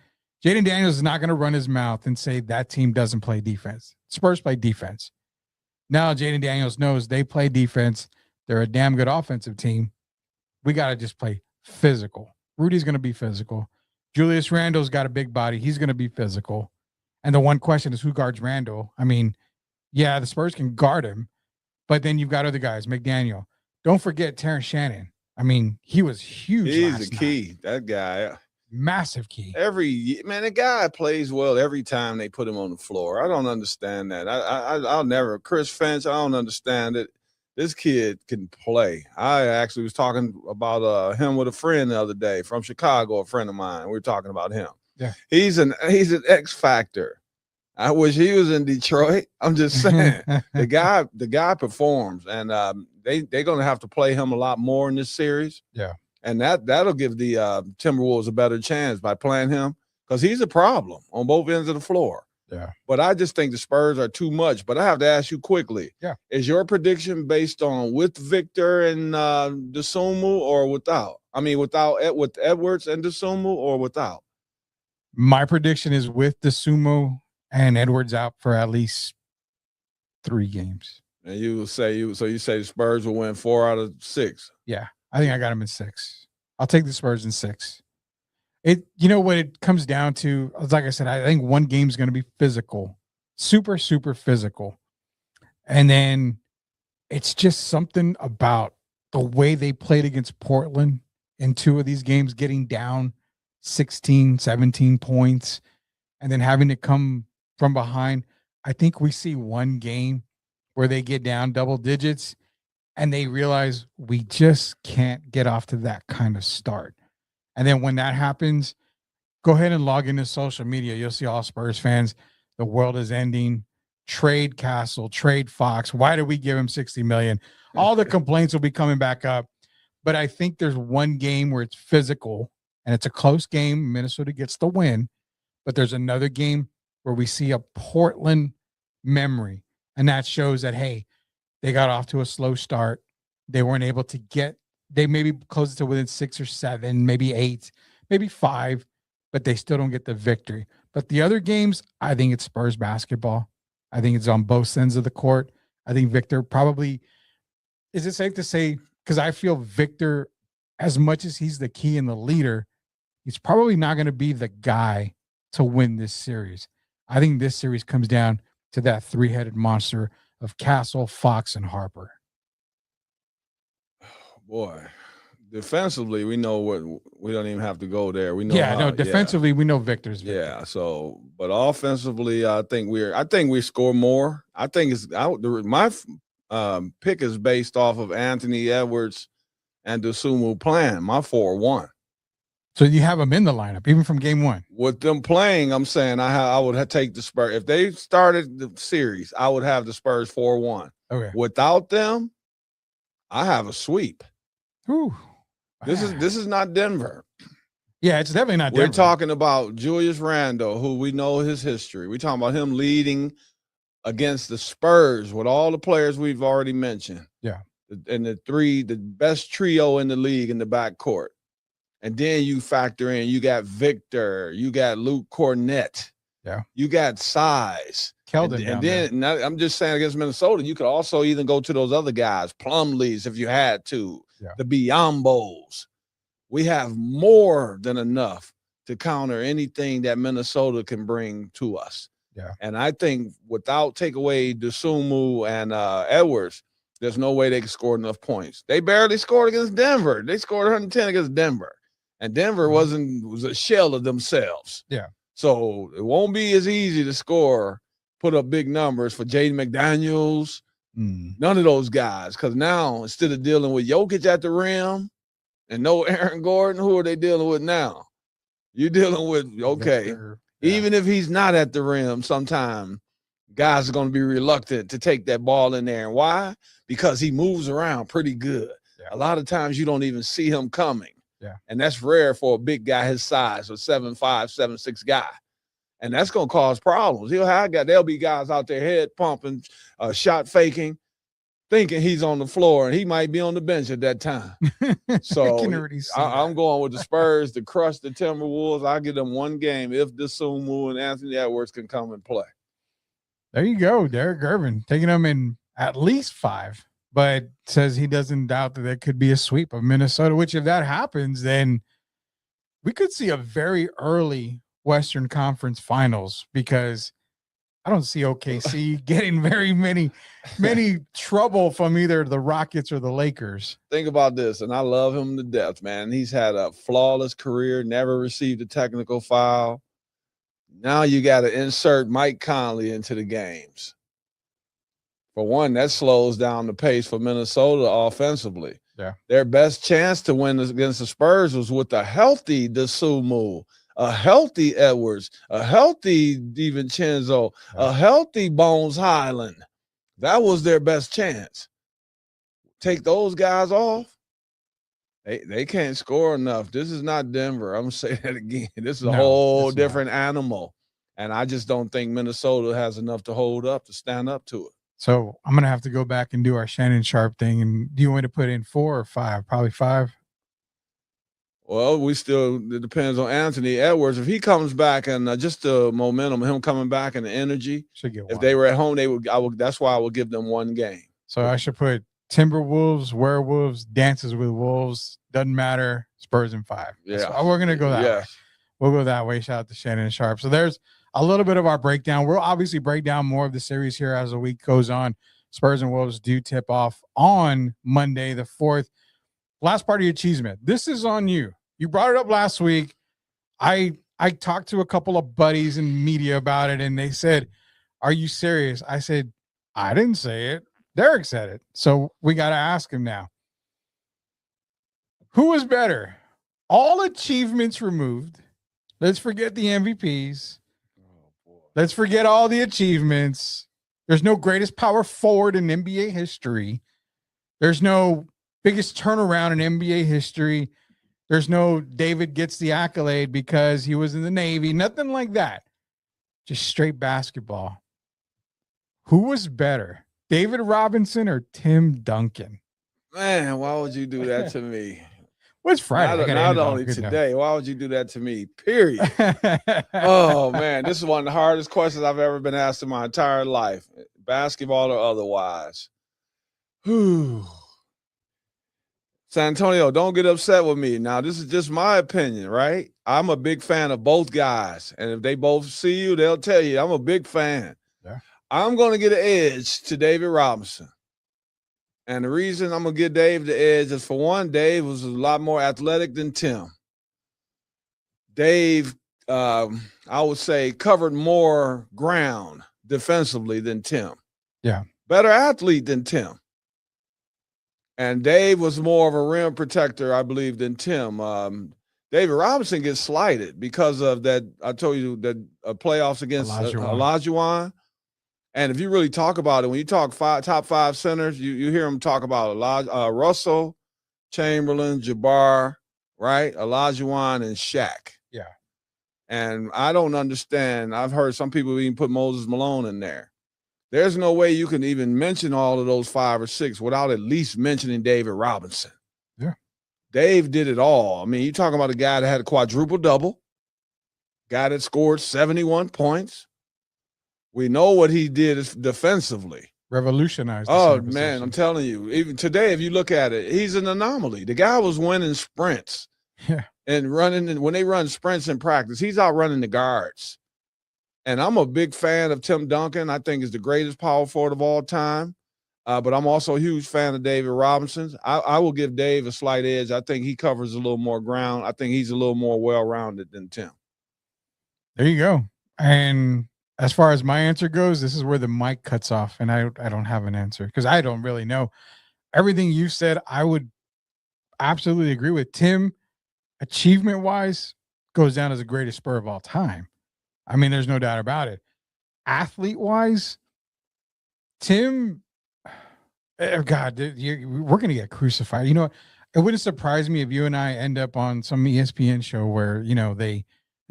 Jaden Daniels is not going to run his mouth and say that team doesn't play defense. Spurs play defense. Now Jaden Daniels knows they play defense. They're a damn good offensive team. We got to just play physical. Rudy's going to be physical. Julius Randle's got a big body. He's going to be physical. And the one question is who guards Randle? I mean, yeah, the Spurs can guard him, but then you've got other guys, McDaniel. Don't forget Terrence Shannon. I mean, he was huge. He's the key. That guy. Massive key. The guy plays well every time they put him on the floor. I don't understand that. I'll never. Chris Finch, I don't understand it. This kid can play. I actually was talking about him with a friend the other day from Chicago, a friend of mine. We were talking about him. Yeah. He's an X factor. I wish he was in Detroit. I'm just saying the guy performs, and they're going to have to play him a lot more in this series. Yeah. And that'll give the Timberwolves a better chance by playing him because he's a problem on both ends of the floor. Yeah. But I just think the Spurs are too much. But I have to ask you quickly. Yeah. Is your prediction based on with Victor and Dosunmu or without? I mean, with Edwards and Dosunmu or without? My prediction is with Dosunmu and Edwards out for at least 3 games. And you say the Spurs will win 4 out of 6. Yeah. I think I got him in 6. I'll take the Spurs in 6. What it comes down to, like I said, I think one game is going to be physical, super, super physical. And then it's just something about the way they played against Portland in 2 of these games, getting down 16, 17 points, and then having to come from behind. I think we see one game where they get down double digits and they realize we just can't get off to that kind of start. And then when that happens, go ahead and log into social media. You'll see all Spurs fans. The world is ending. Trade Castle, trade Fox. Why did we give him $60 million? All the complaints will be coming back up. But I think there's one game where it's physical and it's a close game. Minnesota gets the win. But there's another game where we see a Portland memory. And that shows that, hey, they got off to a slow start. They weren't able to they maybe close it to within 6 or 7, maybe 8, maybe 5, but they still don't get the victory. But the other games, I think it's Spurs basketball. I think it's on both ends of the court. I think Victor probably, is it safe to say, because I feel Victor, as much as he's the key and the leader, he's probably not going to be the guy to win this series. I think this series comes down to that three-headed monster of Castle, Fox, and Harper. Boy, defensively, we know what we don't even have to go there. We know. Yeah, no, defensively, we know Victor's Victor. Yeah. So, but offensively, I think we score more. I think my pick is based off of Anthony Edwards and Dosunmu playing my 4-1. So you have them in the lineup, even from game one. With them playing, I'm saying I would take the Spurs. If they started the series, I would have the Spurs 4-1. Okay. Without them, I have a sweep. Ooh. This is not Denver. Yeah, it's definitely not Denver. We're talking about Julius Randle, who we know his history. We're talking about him leading against the Spurs with all the players we've already mentioned. Yeah. And the best trio in the league in the backcourt. And then you factor in, you got Victor, you got Luke Cornett. Yeah. You got size. Keldon And then I'm just saying against Minnesota, you could also even go to those other guys, Plumlees, if you had to, the Biyambos. We have more than enough to counter anything that Minnesota can bring to us. Yeah. And I think without take away Dosunmu and Edwards, there's no way they can score enough points. They barely scored against Denver. They scored 110 against Denver. And Denver was a shell of themselves. Yeah. So it won't be as easy to score, put up big numbers for Jaden McDaniels, none of those guys. Because now, instead of dealing with Jokic at the rim and no Aaron Gordon, who are they dealing with now? You're dealing with, even if he's not at the rim, sometime guys are going to be reluctant to take that ball in there. And why? Because he moves around pretty good. Yeah. A lot of times you don't even see him coming. Yeah. And that's rare for a big guy his size, a 7'5", 7'6" guy. And that's going to cause problems. There'll be guys out there head pumping, shot faking, thinking he's on the floor, and he might be on the bench at that time. So I'm going with the Spurs to crush the Timberwolves. I'll give them one game if Dosunmu and Anthony Edwards can come and play. There you go, Derrick Gervin, taking them in at least 5. But says he doesn't doubt that there could be a sweep of Minnesota, which if that happens, then we could see a very early Western Conference Finals, because I don't see OKC getting very many trouble from either the Rockets or the Lakers. Think about this, and I love him to death, man. He's had a flawless career, never received a technical foul. Now you got to insert Mike Conley into the games. For one, that slows down the pace for Minnesota offensively. Yeah. Their best chance to win against the Spurs was with a healthy Dosunmu, a healthy Edwards, a healthy DiVincenzo, a healthy Bones Highland. That was their best chance. Take those guys off, they can't score enough. This is not Denver. I'm going to say that again. This is a whole different animal. And I just don't think Minnesota has enough to hold up, to stand up to it. So I'm going to have to go back and do our Shannon Sharp thing. And do you want to put in 4 or 5? Probably 5. Well, it depends on Anthony Edwards. If he comes back and just the momentum, him coming back and the energy, should get 1. If they were at home, that's why I would give them one game. So I should put Timberwolves, Werewolves, Dances with Wolves, doesn't matter, Spurs in 5. Yeah. We're going to go that way. We'll go that way. Shout out to Shannon Sharp. So there's a little bit of our breakdown. We'll obviously break down more of the series here as the week goes on. Spurs and Wolves do tip off on Monday, the 4th. Last part of your achievement. This is on you. You brought it up last week. I talked to a couple of buddies in media about it, and they said, "Are you serious?" I said, "I didn't say it. Derrick said it." So we got to ask him now. Who was better? All achievements removed. Let's forget the MVPs. Let's forget all the achievements. There's no greatest power forward in NBA history. There's no biggest turnaround in NBA history. There's no David gets the accolade because he was in the Navy. Nothing like that. Just straight basketball. Who was better, David Robinson or Tim Duncan? Man, why would you do that to me? What's Friday? Not only today. Why would you do that to me? Period. Oh, man. This is one of the hardest questions I've ever been asked in my entire life. basketball or otherwise. Whew. San Antonio, don't get upset with me. Now, this is just my opinion, right? I'm a big fan of both guys. And if they both see you, they'll tell you I'm a big fan. Yeah. I'm going to get an edge to David Robinson. And the reason I'm going to give Dave the edge is, for one, Dave was a lot more athletic than Tim. Dave, I would say, covered more ground defensively than Tim. Yeah. Better athlete than Tim. And Dave was more of a rim protector, I believe, than Tim. David Robinson gets slighted because of that. I told you that playoffs against Olajuwon. And if you really talk about it, when you talk top five centers, you hear him talk about Russell, Chamberlain, Jabbar, right? Olajuwon and Shaq. Yeah. And I don't understand. I've heard some people even put Moses Malone in there. There's no way you can even mention all of those 5 or 6 without at least mentioning David Robinson. Yeah. Dave did it all. I mean, you're talking about a guy that had a quadruple double, guy that scored 71 points. We know what he did defensively. Revolutionized. Oh, man, I'm telling you, even today, if you look at it, he's an anomaly. The guy was winning sprints. Yeah. And running, when they run sprints in practice, he's out running the guards. And I'm a big fan of Tim Duncan. I think he's the greatest power forward of all time. But I'm also a huge fan of David Robinson. I will give Dave a slight edge. I think he covers a little more ground. I think he's a little more well-rounded than Tim. There you go. And as far as my answer goes, this is where the mic cuts off, and I don't have an answer because I don't really know. Everything you said, I would absolutely agree with. Tim, achievement-wise, goes down as the greatest Spur of all time. I mean, there's no doubt about it. Athlete-wise, Tim, God, we're going to get crucified. You know what? It wouldn't surprise me if you and I end up on some ESPN show where, you know, they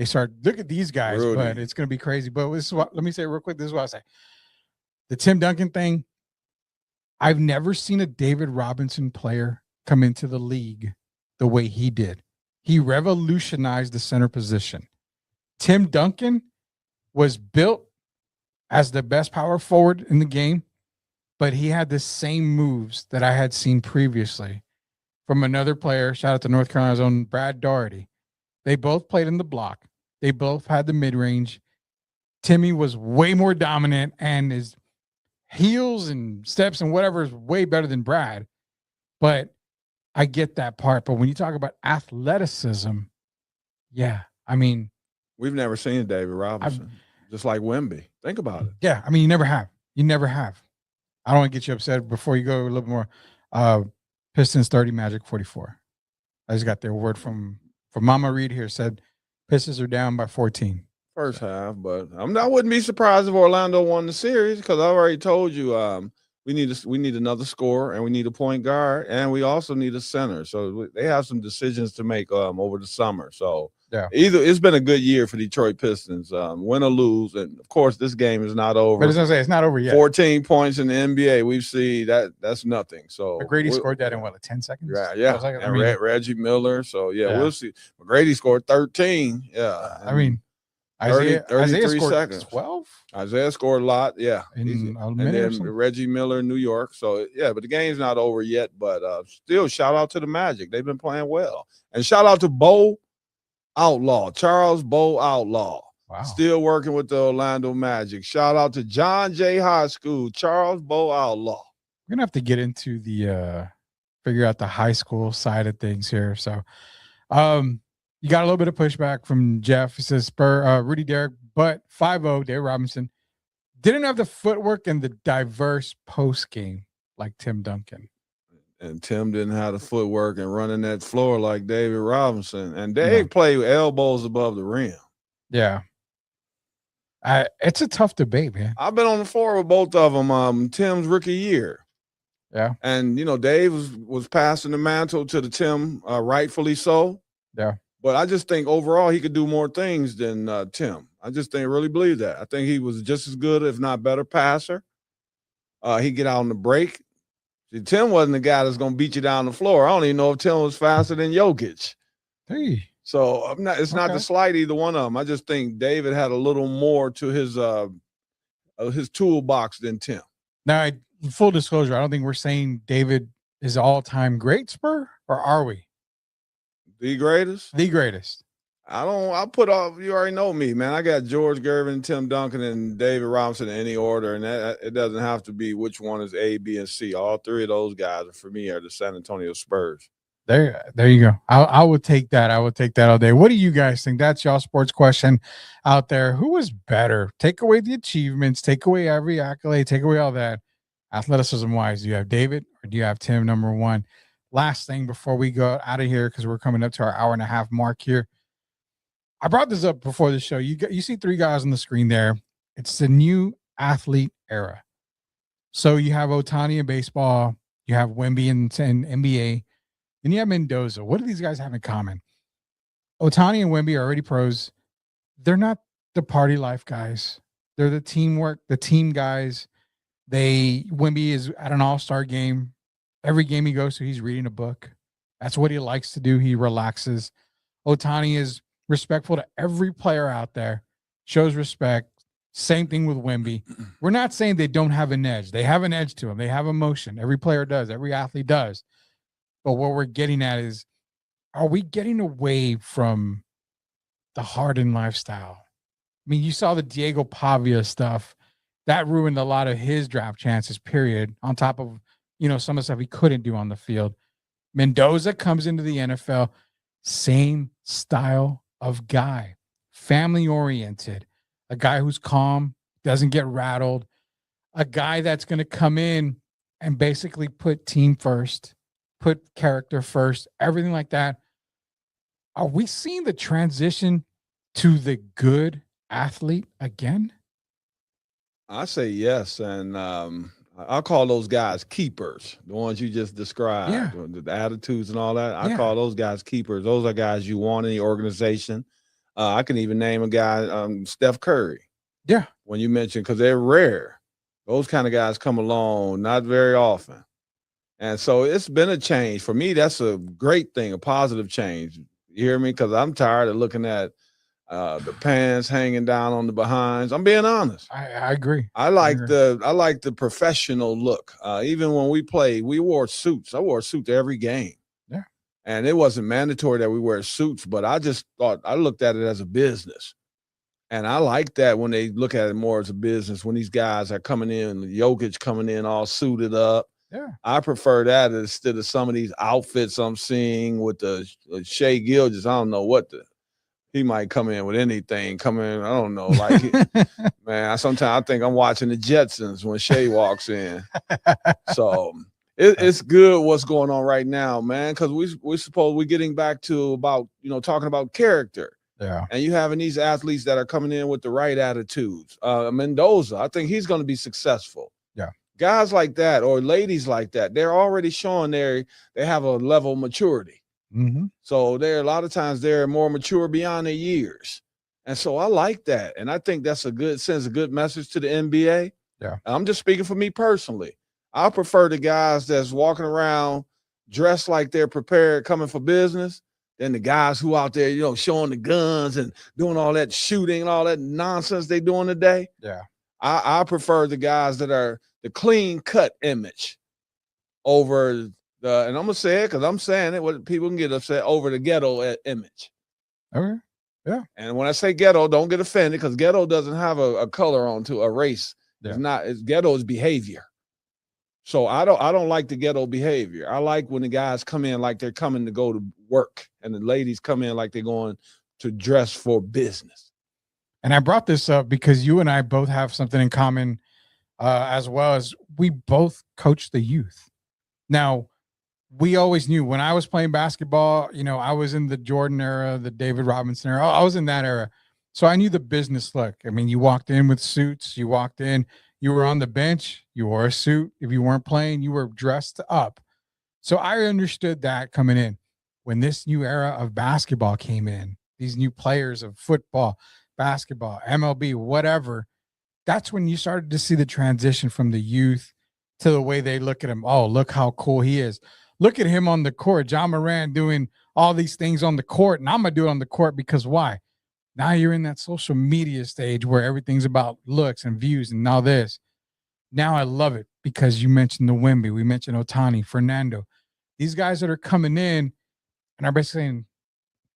start, look at these guys, Rudy. But it's going to be crazy. But this is what, let me say real quick, this is what I say. The Tim Duncan thing, I've never seen a David Robinson player come into the league the way he did. He revolutionized the center position. Tim Duncan was built as the best power forward in the game, but he had the same moves that I had seen previously from another player. Shout out to North Carolina's own Brad Daugherty. They both played in the block. They both had the mid-range. Timmy was way more dominant, and his heels and steps and whatever is way better than Brad. But I get that part. But when you talk about athleticism, yeah, I mean, we've never seen David Robinson, just like Wemby. Think about it. Yeah, I mean, you never have. You never have. I don't want to get you upset before you go a little more. Pistons 30, Magic 44. I just got their word from Mama Reed here. Said Pistons are down by 14. First half, but I wouldn't be surprised if Orlando won the series because I already told you we need another scorer and we need a point guard and we also need a center. So they have some decisions to make over the summer. So yeah, either it's been a good year for Detroit Pistons, win or lose, and of course this game is not over. But it's not over yet. 14 points in the NBA, we've seen that's nothing. So McGrady scored that in what, 10 seconds? Yeah. Like, and Reggie Miller. So yeah, we'll see. McGrady scored 13. Yeah, I mean, 33 Isaiah scored seconds. 12. Isaiah scored a lot. Yeah, and then Reggie Miller in New York. So yeah, but the game's not over yet. But still, shout out to the Magic. They've been playing well, and shout out to Charles Bo Outlaw. Wow. Still working with the Orlando Magic. Shout out to John Jay High School, Charles Bo Outlaw. We're gonna have to get into the figure out the high school side of things here. So you got a little bit of pushback from Jeff. He says Rudy, Derrick, but 5-0, David Robinson didn't have the footwork and the diverse post game like Tim Duncan. And Tim didn't have the footwork and running that floor like David Robinson. And Dave played with elbows above the rim. Yeah. It's a tough debate, man. I've been on the floor with both of them. Tim's rookie year. Yeah. And, you know, Dave was passing the mantle to the Tim, rightfully so. Yeah. But I just think overall he could do more things than Tim. I just really believe that. I think he was just as good, if not better, passer. He'd get out on the break. See, Tim wasn't the guy that's going to beat you down the floor. I don't even know if Tim was faster than Jokic. Hey. So it's not to slight either one of them. I just think David had a little more to his his toolbox than Tim. Now, full disclosure, I don't think we're saying David is all-time great Spur, or are we? The greatest? The greatest. I'll put off, you already know me, man. I got George Gervin, Tim Duncan, and David Robinson in any order, and it doesn't have to be which one is A, B, and C. All three of those guys, for me, are the San Antonio Spurs. There you go. I would take that. I would take that all day. What do you guys think? That's y'all sports question out there. Who was better? Take away the achievements, take away every accolade, take away all that. Athleticism-wise, do you have David or do you have Tim, number one? Last thing before we go out of here, because we're coming up to our hour and a half mark here. I brought this up before the show. You see three guys on the screen there. It's the new athlete era. So you have Ohtani in baseball, you have Wemby in NBA, and you have Mendoza. What do these guys have in common? Ohtani and Wemby are already pros. They're not the party life guys. They're the teamwork, the team guys. Wemby is at an all-star game. Every game he goes to, he's reading a book. That's what he likes to do. He relaxes. Ohtani is respectful to every player out there, shows respect. Same thing with Wemby. We're not saying they don't have an edge. They have an edge to them. They have emotion. Every player does. Every athlete does. But what we're getting at is, are we getting away from the hardened lifestyle? I mean, you saw the Diego Pavia stuff. That ruined a lot of his draft chances, period, on top of, some of the stuff he couldn't do on the field. Mendoza comes into the NFL, same style of guy, family-oriented, a guy who's calm, doesn't get rattled, a guy that's going to come in and basically put team first, put character first, everything like that. Are we seeing the transition to the good athlete again? I say yes, and I'll call those guys keepers, the ones you just described, Yeah. the attitudes and all that. I call those guys keepers. Those are guys you want in the organization. I can even name a guy, Steph Curry. Yeah. When you mentioned, because they're rare. Those kind of guys come along not very often. And so it's been a change. For me, that's a great thing, a positive change. You hear me? Because I'm tired of looking at the pants hanging down on the behinds. I'm being honest. I agree. I like the professional look. Even when we played, we wore suits. I wore a suit to every game. Yeah. And it wasn't mandatory that we wear suits, but I just thought I looked at it as a business. And I like that when they look at it more as a business, when these guys are coming in, Jokic coming in all suited up. Yeah. I prefer that instead of some of these outfits I'm seeing with the Shea Gilgis. I don't know what he might come in with anything. I don't know. Like, man, sometimes I think I'm watching the Jetsons when Shea walks in. So it's good what's going on right now, man, because we're getting back to about, talking about character. Yeah. And you having these athletes that are coming in with the right attitudes. Mendoza, I think he's going to be successful. Yeah. Guys like that or ladies like that, they're already showing they have a level of maturity. Mm-hmm. So a lot of times they're more mature beyond their years. And so I like that. And I think that's sends a good message to the NBA. Yeah. I'm just speaking for me personally. I prefer the guys that's walking around dressed like they're prepared, coming for business, than the guys who out there, showing the guns and doing all that shooting and all that nonsense they doing today. Yeah. I prefer the guys that are the clean cut image over and I'm going to say it because I'm saying it, what people can get upset over the ghetto image. Okay. Yeah. And when I say ghetto, don't get offended because ghetto doesn't have a color on to a race. Yeah. Ghetto is behavior. So I don't like the ghetto behavior. I like when the guys come in like they're coming to go to work and the ladies come in like they're going to dress for business. And I brought this up because you and I both have something in common, as well as we both coach the youth. Now, we always knew when I was playing basketball, I was in the Jordan era, the David Robinson era. I was in that era. So I knew the business look. I mean, you walked in with suits, you walked in, you were on the bench, you wore a suit. If you weren't playing, you were dressed up. So I understood that coming in. When this new era of basketball came in, these new players of football, basketball, MLB, whatever, that's when you started to see the transition from the youth to the way they look at him. Oh, look how cool he is. Look at him on the court. John Moran doing all these things on the court, and I'm going to do it on the court because why? Now you're in that social media stage where everything's about looks and views and all this. Now I love it because you mentioned the Wemby, we mentioned Otani, Fernando. These guys that are coming in and are basically saying,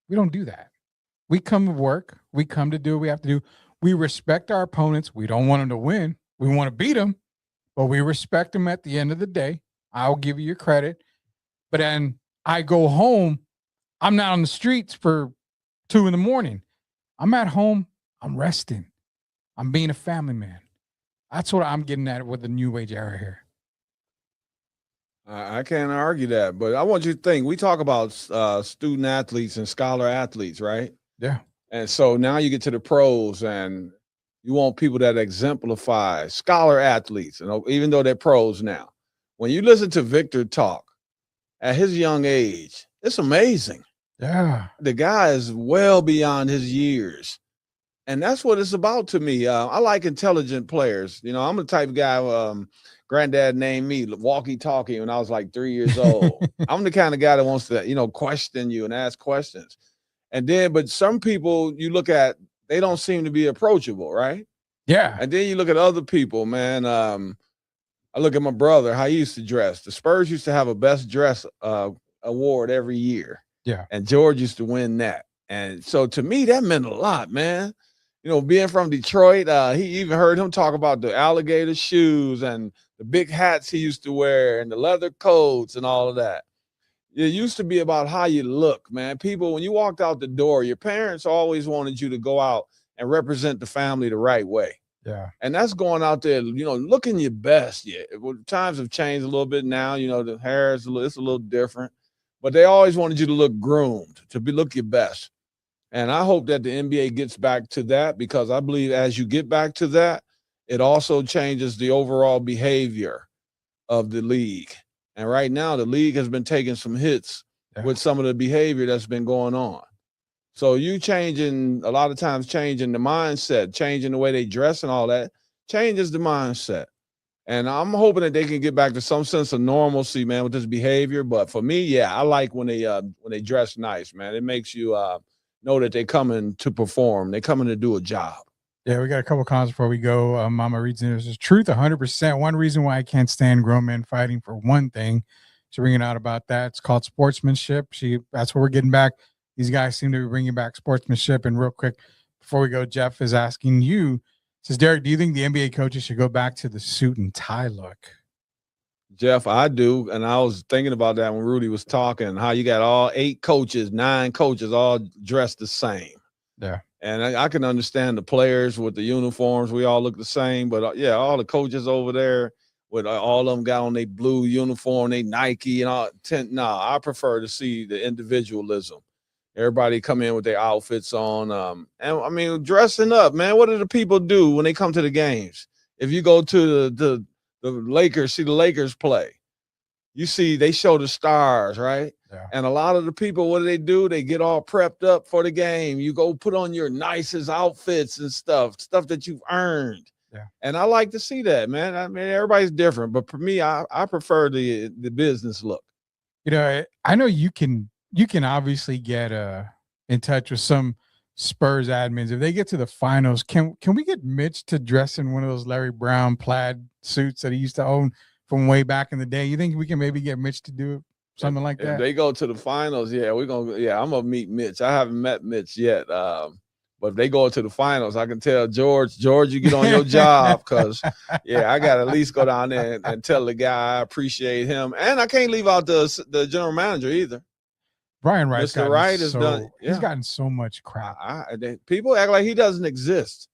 we don't do that. We come to work. We come to do what we have to do. We respect our opponents. We don't want them to win. We want to beat them, but we respect them at the end of the day. I'll give you your credit. But then I go home. I'm not on the streets for 2 a.m. I'm at home. I'm resting. I'm being a family man. That's what I'm getting at with the new age era here. I can't argue that, but I want you to think. We talk about student athletes and scholar athletes, right? Yeah. And so now you get to the pros, and you want people that exemplify scholar athletes, and even though they're pros now. When you listen to Victor talk at his young age, it's amazing. Yeah. The guy is well beyond his years. And that's what it's about to me. I like intelligent players. You know, I'm the type of guy, granddad named me walkie-talkie when I was like 3 years old. I'm the kind of guy that wants to, question you and ask questions. And then, but some people you look at, they don't seem to be approachable, right? Yeah. And then you look at other people, man. I look at my brother, how he used to dress. The Spurs used to have a best dress award every year. Yeah. And George used to win that. And so to me, that meant a lot, man. Being from Detroit, he even heard him talk about the alligator shoes and the big hats he used to wear and the leather coats and all of that. It used to be about how you look, man. People, when you walked out the door, your parents always wanted you to go out and represent the family the right way. Yeah. And that's going out there, looking your best. Yeah. Times have changed a little bit now. The hair it's a little different. But they always wanted you to look groomed, to look your best. And I hope that the NBA gets back to that, because I believe as you get back to that, it also changes the overall behavior of the league. And right now, the league has been taking some hits with some of the behavior that's been going on. So you a lot of times changing the mindset, changing the way they dress and all that, changes the mindset. And I'm hoping that they can get back to some sense of normalcy, man, with this behavior. But for me, yeah, I like when they dress nice, man. It makes you know that they're coming to perform. They're coming to do a job. Yeah, we got a couple comments before we go. Mama reads in. There's truth 100%. One reason why I can't stand grown men fighting for one thing. She's bringing out about that. It's called sportsmanship. That's what we're getting back. These guys seem to be bringing back sportsmanship. And real quick, before we go, Jeff is asking you, says, Derrick, do you think the NBA coaches should go back to the suit and tie look? Jeff, I do. And I was thinking about that when Rudy was talking, how you got all 9 coaches all dressed the same. Yeah. And I can understand the players with the uniforms. We all look the same. But, yeah, all the coaches over there with all of them got on their blue uniform, they Nike and all. I prefer to see the individualism. Everybody come in with their outfits on. And, I mean, dressing up, man, what do the people do when they come to the games? If you go to the Lakers, see the Lakers play, you see they show the stars, right? Yeah. And a lot of the people, what do? They get all prepped up for the game. You go put on your nicest outfits and stuff that you've earned. Yeah. And I like to see that, man. I mean, everybody's different, but for me, I prefer the business look. I know you can obviously get in touch with some Spurs admins. If they get to the finals, can we get Mitch to dress in one of those Larry Brown plaid suits that he used to own from way back in the day? You think we can maybe get Mitch to do something like that? If they go to the finals, yeah, I'm gonna meet Mitch. I haven't met Mitch yet. But if they go to the finals, I can tell George, you get on your job, because, yeah, I got to at least go down there and tell the guy I appreciate him. And I can't leave out the general manager either. Brian Wright. Mr. Wright has done. Yeah. He's gotten so much crap. People act like he doesn't exist.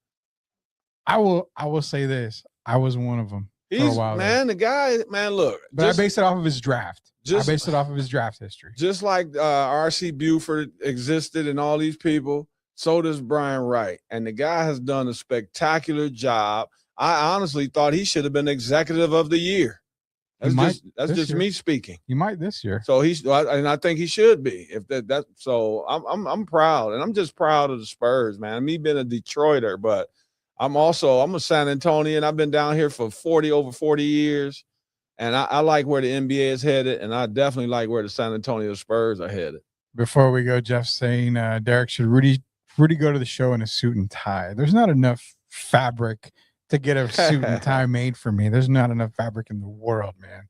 I will say this. I was one of them for a while. The guy, man, look. But I based it off of his draft. I based it off of his draft history. Just like R.C. Buford existed and all these people, so does Brian Wright. And the guy has done a spectacular job. I honestly thought he should have been executive of the year. That's just me speaking. He might this year. So I think he should be. If that so I'm proud, and I'm just proud of the Spurs, man. Me being a Detroiter, but I'm a San Antonian. I've been down here for over 40 years, and I like where the NBA is headed, and I definitely like where the San Antonio Spurs are headed. Before we go, Jeff saying, Derrick, should Rudy Rudy go to the show in a suit and tie. There's not enough fabric to get a suit and tie made for me. There's not enough fabric in the world, man.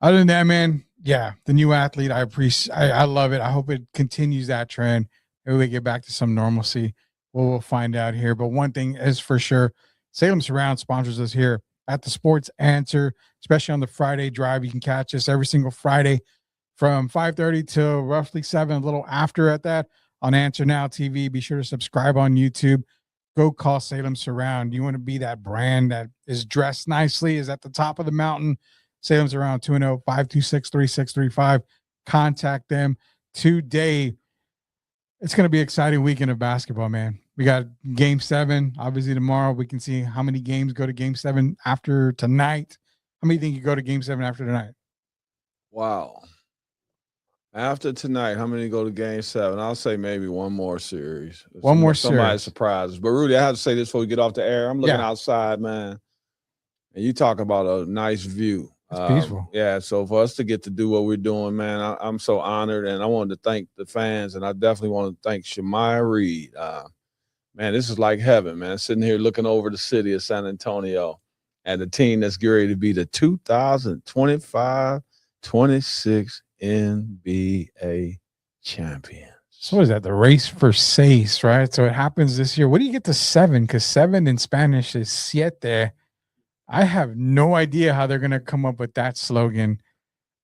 Other than that, man, yeah, the new athlete, I appreciate. I love it. I hope it continues that trend. Maybe we get back to some normalcy. We'll find out here. But one thing is for sure, Salem Surround sponsors us here at the Sports Answer, especially on the Friday drive. You can catch us every single Friday from 5:30 to roughly 7, a little after at that on Answer Now TV. Be sure to subscribe on YouTube. Go call Salem Surround. You want to be that brand that is dressed nicely, is at the top of the mountain. Salem Surround 210-526-3635. Contact them today. It's going to be an exciting weekend of basketball, man. We got Game 7. Obviously, tomorrow we can see how many games go to Game 7 after tonight. How many think you go to Game 7 after tonight? Wow. After tonight, how many go to Game 7? I'll say maybe one more series. Somebody surprises. But, Rudy, I have to say this before we get off the air. I'm looking outside, man, and you talk about a nice view. It's peaceful. Yeah, so for us to get to do what we're doing, man, I'm so honored, and I wanted to thank the fans, and I definitely want to thank Shemaya Reed. Man, this is like heaven, man, sitting here looking over the city of San Antonio and the team that's getting ready to be the 2025-26 NBA champions. So what is that? The race for seis, right? So it happens this year. What do you get to 7? Because 7 in Spanish is siete. I have no idea how they're going to come up with that slogan.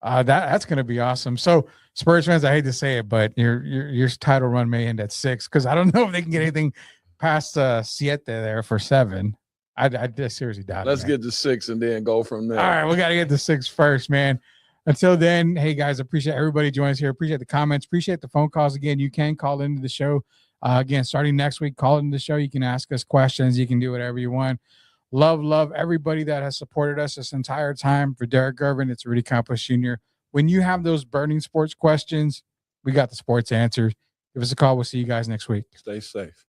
That's going to be awesome. So Spurs fans, I hate to say it, but your title run may end at 6 because I don't know if they can get anything past siete there for 7. I just seriously doubt it. Let's get to 6 and then go from there. All right, we got to get to 6 first, man. Until then, hey, guys, appreciate everybody joining us here. Appreciate the comments. Appreciate the phone calls. Again, you can call into the show. Again, starting next week, call into the show. You can ask us questions. You can do whatever you want. Love everybody that has supported us this entire time. For Derrick Gervin, it's Rudy Campos Jr. When you have those burning sports questions, we got the Sports Answer. Give us a call. We'll see you guys next week. Stay safe.